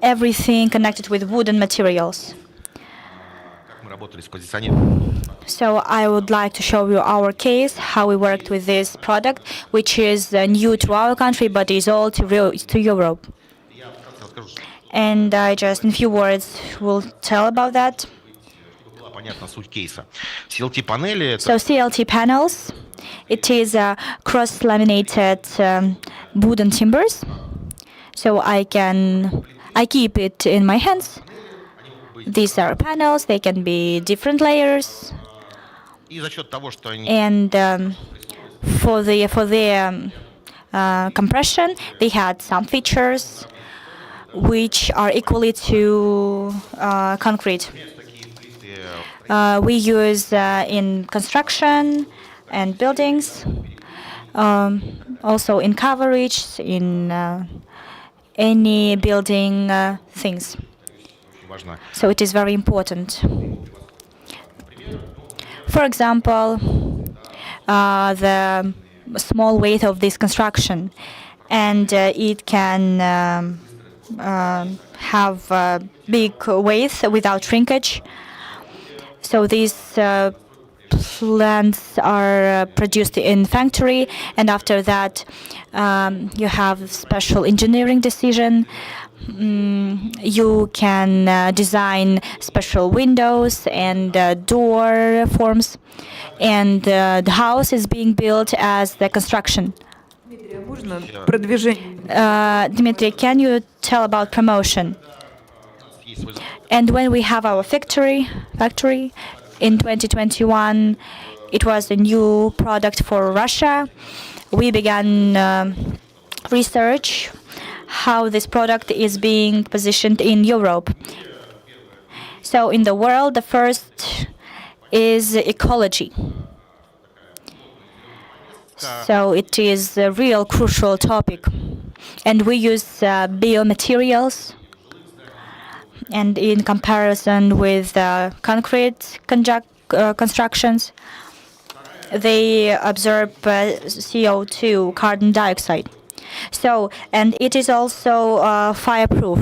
everything connected with wooden materials. So I would like to show you our case, how we worked with this product, which is new to our country, but is all to Europe. And I just, in a few words, will tell about that. So CLT panels, it is cross-laminated wooden timbers. So I keep it in my hands. These are panels, they can be different layers. And for their compression, they had some features which are equally to concrete. We use in construction and buildings, also in coverage, in any building things. So it is very important. For example, the small weight of this construction, and it can have big weight without shrinkage. So these plants are produced in factory, and after that you have special engineering decision. You can design special windows and door forms, and the house is being built as the construction. Dmitry, can you tell about promotion? And when we have our factory in 2021, it was a new product for Russia. We began research how this product is being positioned in Europe. So in the world, the first is ecology. So it is a real crucial topic. And we use biomaterials. And in comparison with concrete constructions, they absorb CO2, carbon dioxide. So, and it is also fireproof.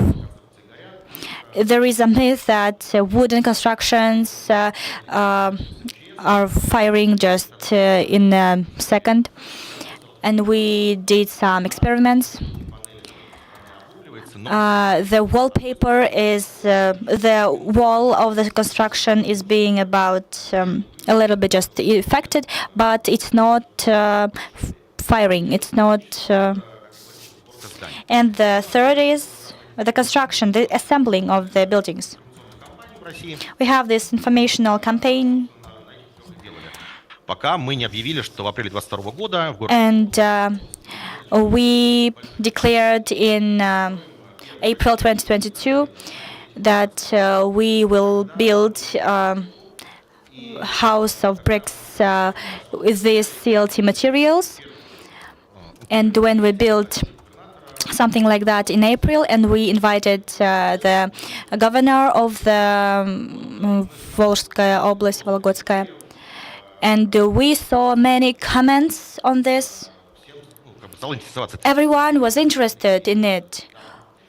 there is a myth that wooden constructions are firing just in a second. And we did some experiments. The wallpaper is, the wall of the construction is being about a little bit just affected, but it's not firing. It's not. And the third is the construction, the assembling of the buildings. We have this informational campaign. And we declared in April 2022 that we will build house of bricks with these CLT materials. And when we built something like that in April, and we invited the governor of the Volжskaya Oblast, Volогодskaya, and we saw many comments on this. Everyone was interested in it,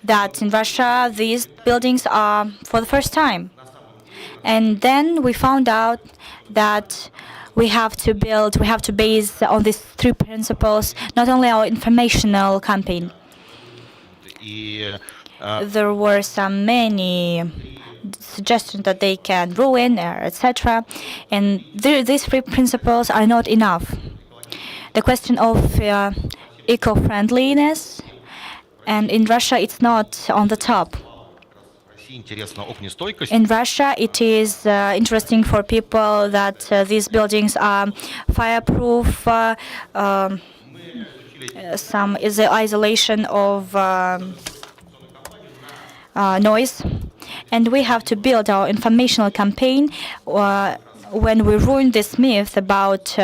that in Russia these buildings are for the first time. And then we found out that we have to base on these three principles, not only our informational campaign. There were many suggestions that they can ruin, etc. And these three principles are not enough. The question of eco-friendliness, and in Russia it's not on the top. In Russia, it is interesting for people that these buildings are fireproof. Some is the isolation of noise, and we have to build our informational campaign when we ruin this myth about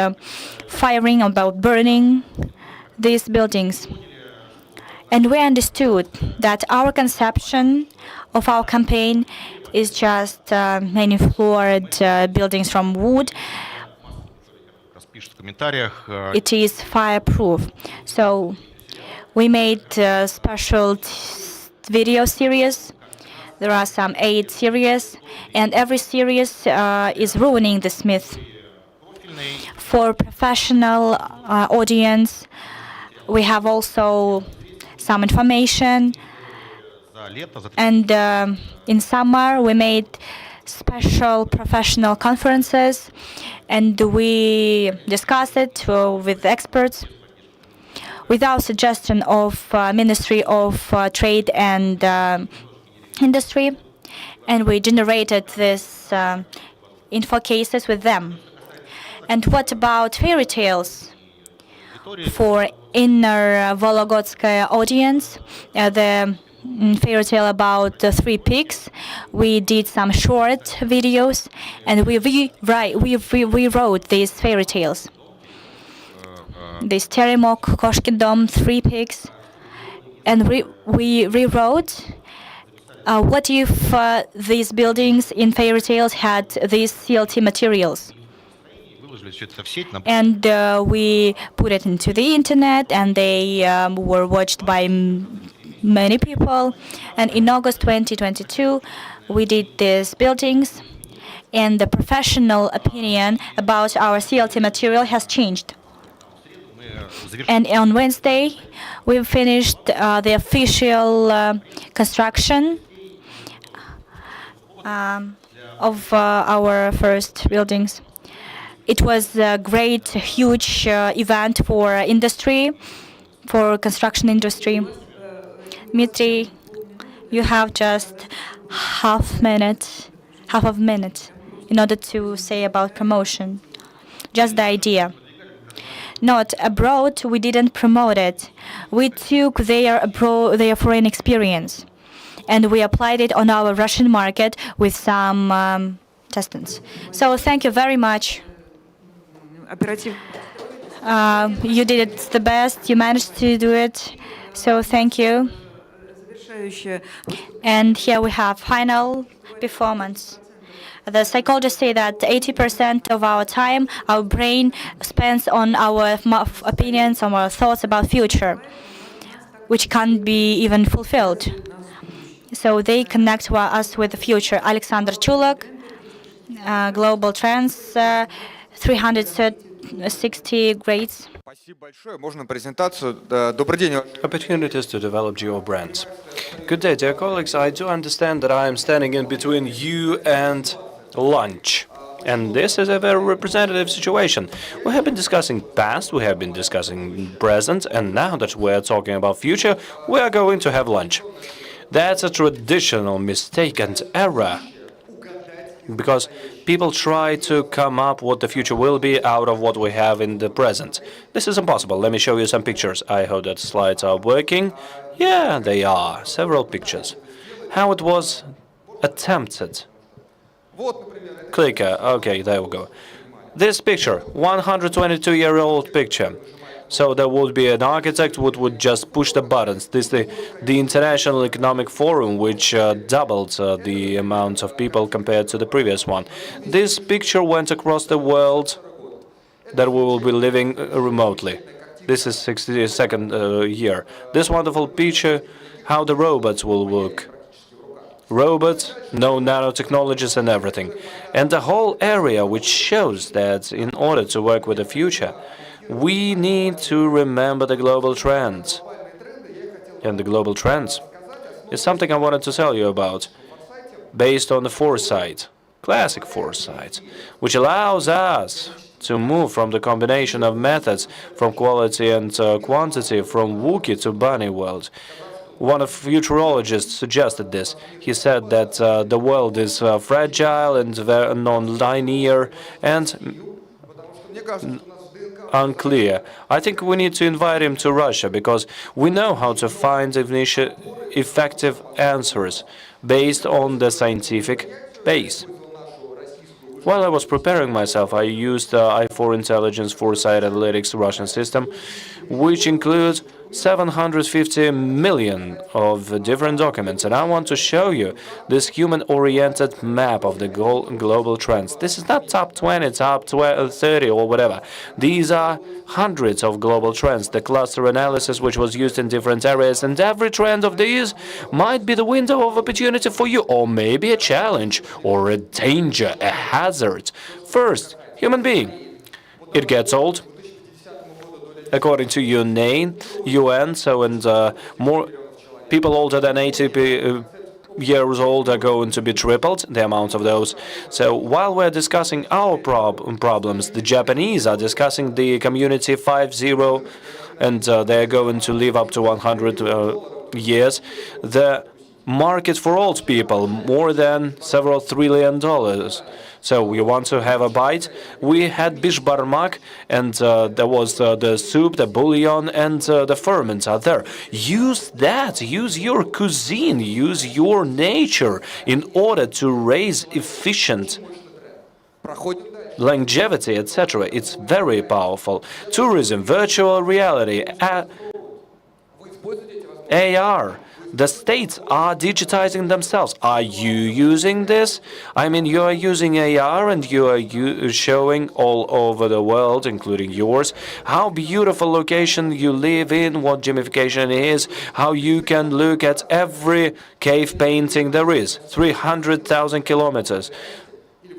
firing, about burning these buildings. And we understood that our conception of our campaign is just many-floored buildings from wood. It is fireproof. So we made a special video series. There are 8 series, and every series is ruining this myth. For professional audience, we have also some information. And in summer, we made special professional conferences, and we discussed it with experts without suggestion of Ministry of Trade and Industry. And we generated this info cases with them. And what about fairy tales? For inner Volогодskaya audience, the fairy tale about the 3 pigs, we did some short videos, and we rewrote these fairy tales. This Teremok, Koshkin Dom, 3 pigs, and we rewrote what if these buildings in fairy tales had these CLT materials. And we put it into the internet, and they were watched by many people. And in August 2022, we did these buildings, and the professional opinion about our CLT material has changed. And on Wednesday, we finished the official construction of our first buildings. It was a great, huge event for industry, for construction industry. Dmitry, you have just half a minute in order to say about promotion. Just the idea. Not abroad, we didn't promote it. We took their foreign experience, and we applied it on our Russian market with some testings. So thank you very much. You did it the best. You managed to do it. So thank you. And here we have final performance. The psychologists say that 80% of our time, our brain spends on our opinions, on our thoughts about future, which can't be even fulfilled. So they connect us with the future. Alexander Chulak, Global Trends, 360 grades. Opportunities to develop geo-brands. Good day, dear colleagues. I do understand that I am standing in between you and lunch. And this is a very representative situation. We have been discussing past, we have been discussing present, and now that we're talking about future, we are going to have lunch. That's a traditional mistake and error, because people try to come up what the future will be out of what we have in the present. This is impossible. Let me show you some pictures. I hope that slides are working. Yeah, they are. Several pictures. How it was attempted. Clicker. Okay, there we go. This picture, 122-year-old picture. So there would be an architect who would just push the buttons. This is the International Economic Forum, which doubled the amount of people compared to the previous one. This picture went across the world that we will be living remotely. This is 62nd year. This wonderful picture, how the robots will look. Robots, no nanotechnologies and everything. And the whole area which shows that in order to work with the future, we need to remember the global trends. And the global trends is something I wanted to tell you about, based on the foresight, classic foresight, which allows us to move from the combination of methods, from quality and quantity, from Wookiee to Bunny world. One of futurologists suggested this. He said that the world is fragile and non-linear and unclear. I think we need to invite him to Russia, because we know how to find effective answers based on the scientific base. While I was preparing myself, I used the I4 Intelligence Foresight Analytics Russian system, which includes 750 million of different documents, and I want to show you this human-oriented map of the global trends. This is not top 20, top 30 or whatever. These are hundreds of global trends, the cluster analysis which was used in different areas, and every trend of these might be the window of opportunity for you, or maybe a challenge, or a danger, a hazard. First, human being. It gets old. According to UN, more people older than 80 years old are going to be tripled, the amount of those. So while we're discussing our problems, the Japanese are discussing the community 5-0, and they're going to live up to 100 years. The market for old people, more than several $1 trillion. So we want to have a bite. We had bishbarmak, and there was the soup, the bouillon, and the ferments are there. Use that. Use your cuisine. Use your nature in order to raise efficient longevity, etc. It's very powerful. Tourism, virtual reality, AR. The states are digitizing themselves. Are you using this? I mean, you are using AR and you are showing all over the world, including yours, how beautiful location you live in, what gamification is, how you can look at every cave painting there is. 300,000 kilometers.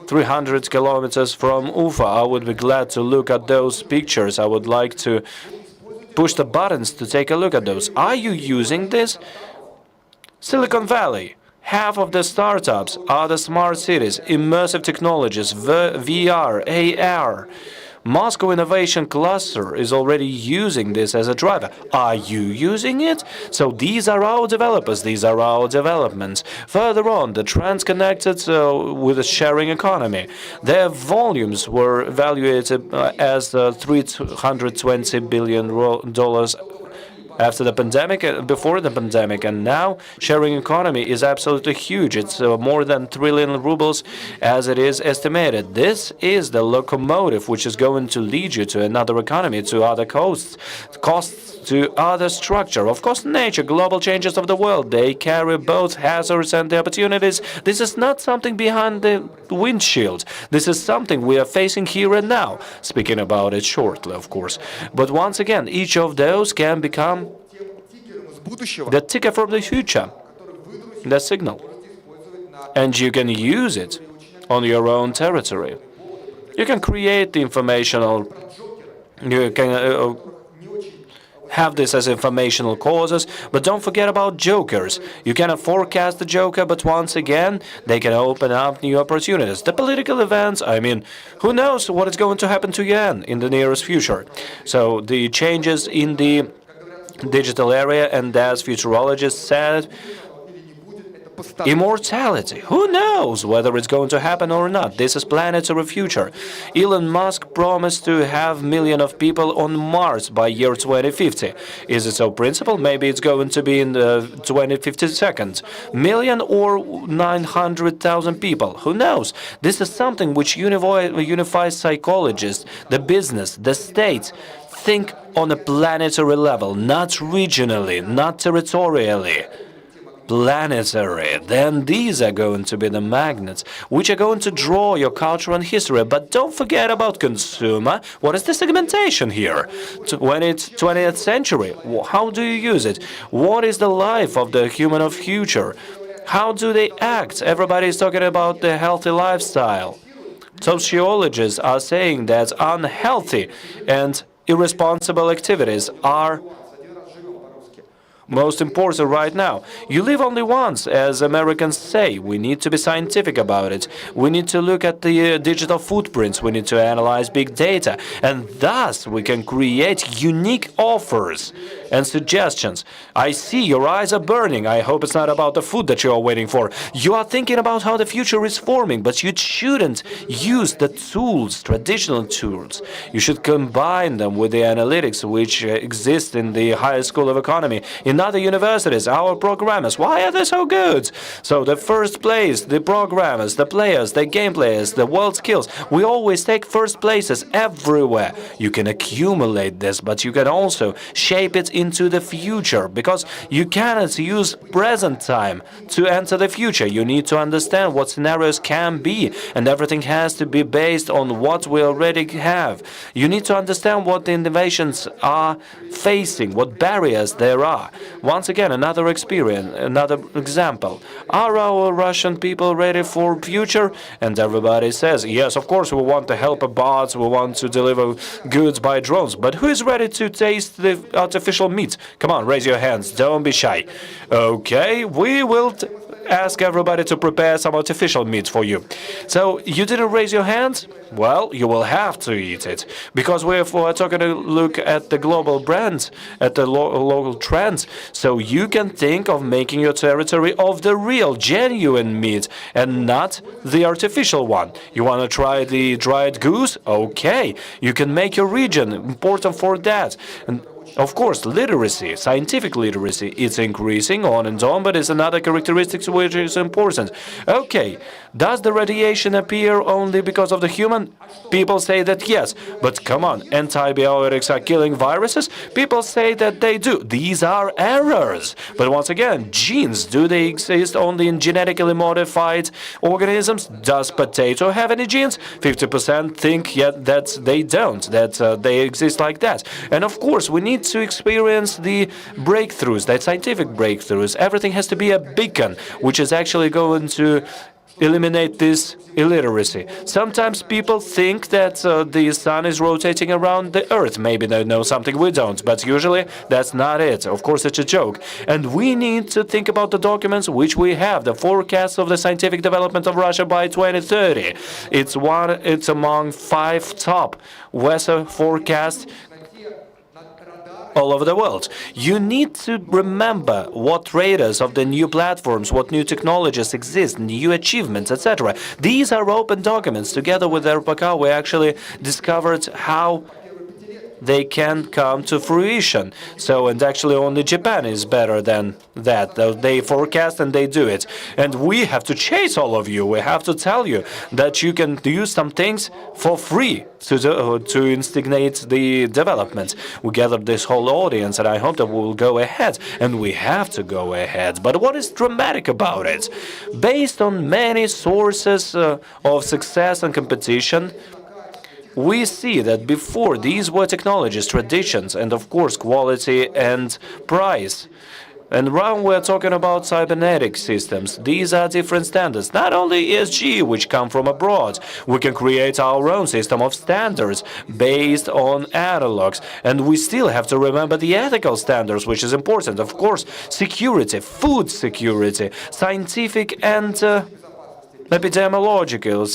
300 kilometers from Ufa. I would be glad to look at those pictures. I would like to push the buttons to take a look at those. Are you using this? Silicon Valley. Half of the startups are the smart cities, immersive technologies, VR, AR. Moscow Innovation Cluster is already using this as a driver. Are you using it? So these are our developers, these are our developments. Further on, the trends connected with the sharing economy. Their volumes were evaluated as $320 billion after the pandemic, before the pandemic, and now sharing economy is absolutely huge. It's more than 1 trillion rubles as it is estimated. This is the locomotive which is going to lead you to another economy, to other costs, to other structure. Of course, nature, global changes of the world, they carry both hazards and the opportunities. This is not something behind the windshield. This is something we are facing here and now. Speaking about it shortly, of course. But once again, each of those can become the ticker from the future, the signal. And you can use it on your own territory. You can create the informational, you can have this as informational causes, but don't forget about jokers. You cannot forecast the joker, but once again, they can open up new opportunities. The political events, I mean, who knows what is going to happen to Yan in the nearest future. So the changes in the digital area, and as futurologists said, immortality. Who knows whether it's going to happen or not? This is planetary future. Elon Musk promised to have millions of people on Mars by year 2050. Is it so principle? Maybe it's going to be in the 2052. Million or 900,000 people. Who knows? This is something which unifies psychologists, the business, the state. Think on a planetary level, not regionally, not territorially. Planetary, then these are going to be the magnets which are going to draw your culture and history. But don't forget about consumer. What is the segmentation here? When it's 20th century, how do you use it? What is the life of the human of future? How do they act? Everybody is talking about the healthy lifestyle. Sociologists are saying that unhealthy and irresponsible activities are most important right now. You live only once, as Americans say. We need to be scientific about it. We need to look at the digital footprints. We need to analyze big data. And thus, we can create unique offers and suggestions. I see your eyes are burning. I hope it's not about the food that you are waiting for. You are thinking about how the future is forming, but you shouldn't use the tools, traditional tools. You should combine them with the analytics which exist in the higher school of economy. In other universities, our programmers, why are they so good? So the first place, the programmers, the players, the game players, the world skills, we always take first places everywhere. You can accumulate this, but you can also shape it into the future, because you cannot use present time to enter the future. You need to understand what scenarios can be, and everything has to be based on what we already have. You need to understand what the innovations are facing, what barriers there are. Once again, another experience, another example. Are our Russian people ready for future? And everybody says, yes, of course, we want to help bots, we want to deliver goods by drones. But who is ready to taste the artificial meat? Come on, raise your hands, don't be shy. Okay, we will ask everybody to prepare some artificial meat for you. So, you didn't raise your hands? Well, you will have to eat it. Because we're talking to look at the global brands, at the local trends. So you can think of making your territory of the real, genuine meat and not the artificial one. You want to try the dried goose? Okay, you can make your region important for that. And of course, literacy, scientific literacy, it's increasing on and on, but it's another characteristic which is important. Okay, does the radiation appear only because of the human? People say that yes, but come on, antibiotics are killing viruses? People say that they do. These are errors. But once again, genes, do they exist only in genetically modified organisms? Does potato have any genes? 50% think yet that they don't, that they exist like that. And of course, we need to experience the breakthroughs, the scientific breakthroughs. Everything has to be a beacon, which is actually going to eliminate this illiteracy. Sometimes people think that the sun is rotating around the earth. Maybe they know something we don't, but usually that's not it. Of course, it's a joke. And we need to think about the documents which we have, the forecast of the scientific development of Russia by 2030. It's among 5 top weather forecasts all over the world. You need to remember what radars of the new platforms, what new technologies exist, new achievements, etc. These are open documents. Together with RPK, we actually discovered how they can come to fruition. So, and actually only Japan is better than that. They forecast and they do it. And we have to chase all of you. We have to tell you that you can use some things for free to instigate the development. We gathered this whole audience, and I hope that we will go ahead. And we have to go ahead. But what is dramatic about it? Based on many sources of success and competition, we see that before these were technologies, traditions, and of course quality and price. And now we're talking about cybernetic systems. These are different standards, not only ESG, which come from abroad. We can create our own system of standards based on analogs. And we still have to remember the ethical standards, which is important. Of course, security, food security, scientific and epidemiological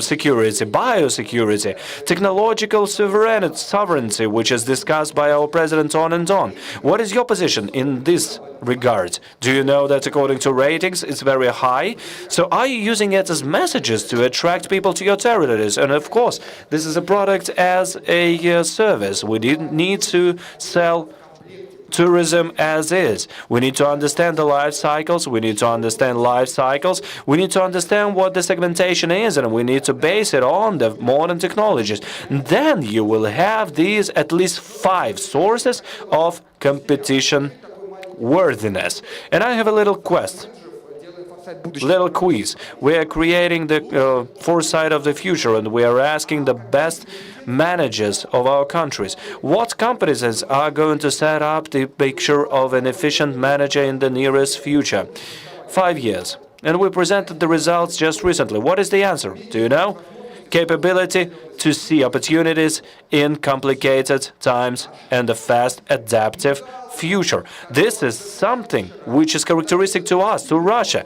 security, biosecurity, technological sovereignty, which is discussed by our president on and on. What is your position in this regard? Do you know that according to ratings, it's very high? So are you using it as messages to attract people to your territories? And of course, this is a product as a service. We didn't need to sell tourism as is. We need to understand the life cycles. We need to understand life cycles. We need to understand what the segmentation is, and we need to base it on the modern technologies. Then you will have these at least 5 sources of competition worthiness. And I have a little quiz. We are creating the foresight of the future, and we are asking the best managers of our countries. What companies are going to set up the picture of an efficient manager in the nearest future? 5 years. And we presented the results just recently. What is the answer? Do you know? Capability to see opportunities in complicated times and a fast adaptive future. This is something which is characteristic to us, to Russia.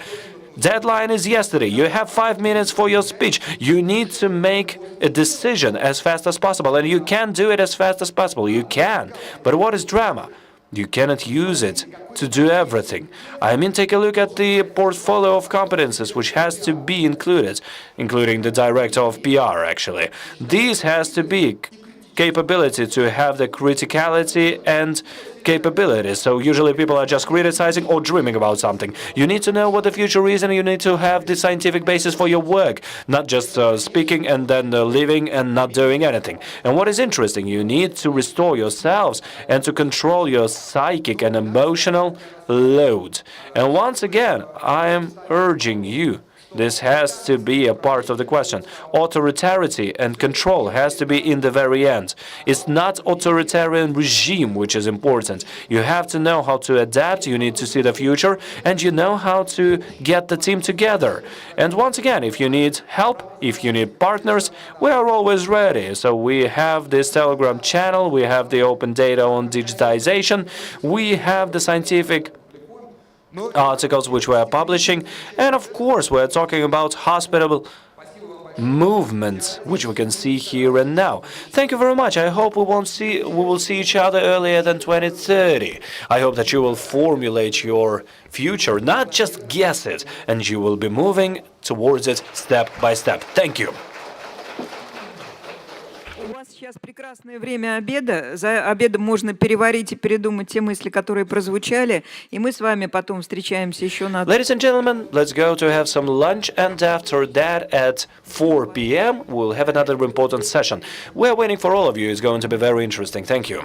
Deadline is yesterday. You have 5 minutes for your speech. You need to make a decision as fast as possible, and you can do it as fast as possible. You can. But what is drama? You cannot use it to do everything. I mean, take a look at the portfolio of competences which has to be included, including the director of PR, actually. This has to be capability to have the criticality and capability. So usually people are just criticizing or dreaming about something. You need to know what the future is, and you need to have the scientific basis for your work, not just speaking and then living and not doing anything. And what is interesting, you need to restore yourselves and to control your psychic and emotional load. And once again, I am urging you, this has to be a part of the question. Authority and control has to be in the very end. It's not authoritarian regime which is important. You have to know how to adapt, you need to see the future, and you know how to get the team together. And once again, if you need help, if you need partners, we are always ready. So we have this Telegram channel, we have the open data on digitization, we have the scientific articles which we are publishing, and of course we are talking about hospitable movements which we can see here and now. Thank you very much. I hope we will see each other earlier than 2030. I hope that you will formulate your future, not just guess it, and you will be moving towards it step by step. Thank you. У вас сейчас прекрасное время обеда. За обедом можно переварить и передумать те мысли, которые прозвучали. И мы с вами потом встречаемся еще на... Ladies and gentlemen, let's go to have some lunch, and after that at 4 p.m. we'll have another important session. We're waiting for all of you. It's going to be very interesting. Thank you.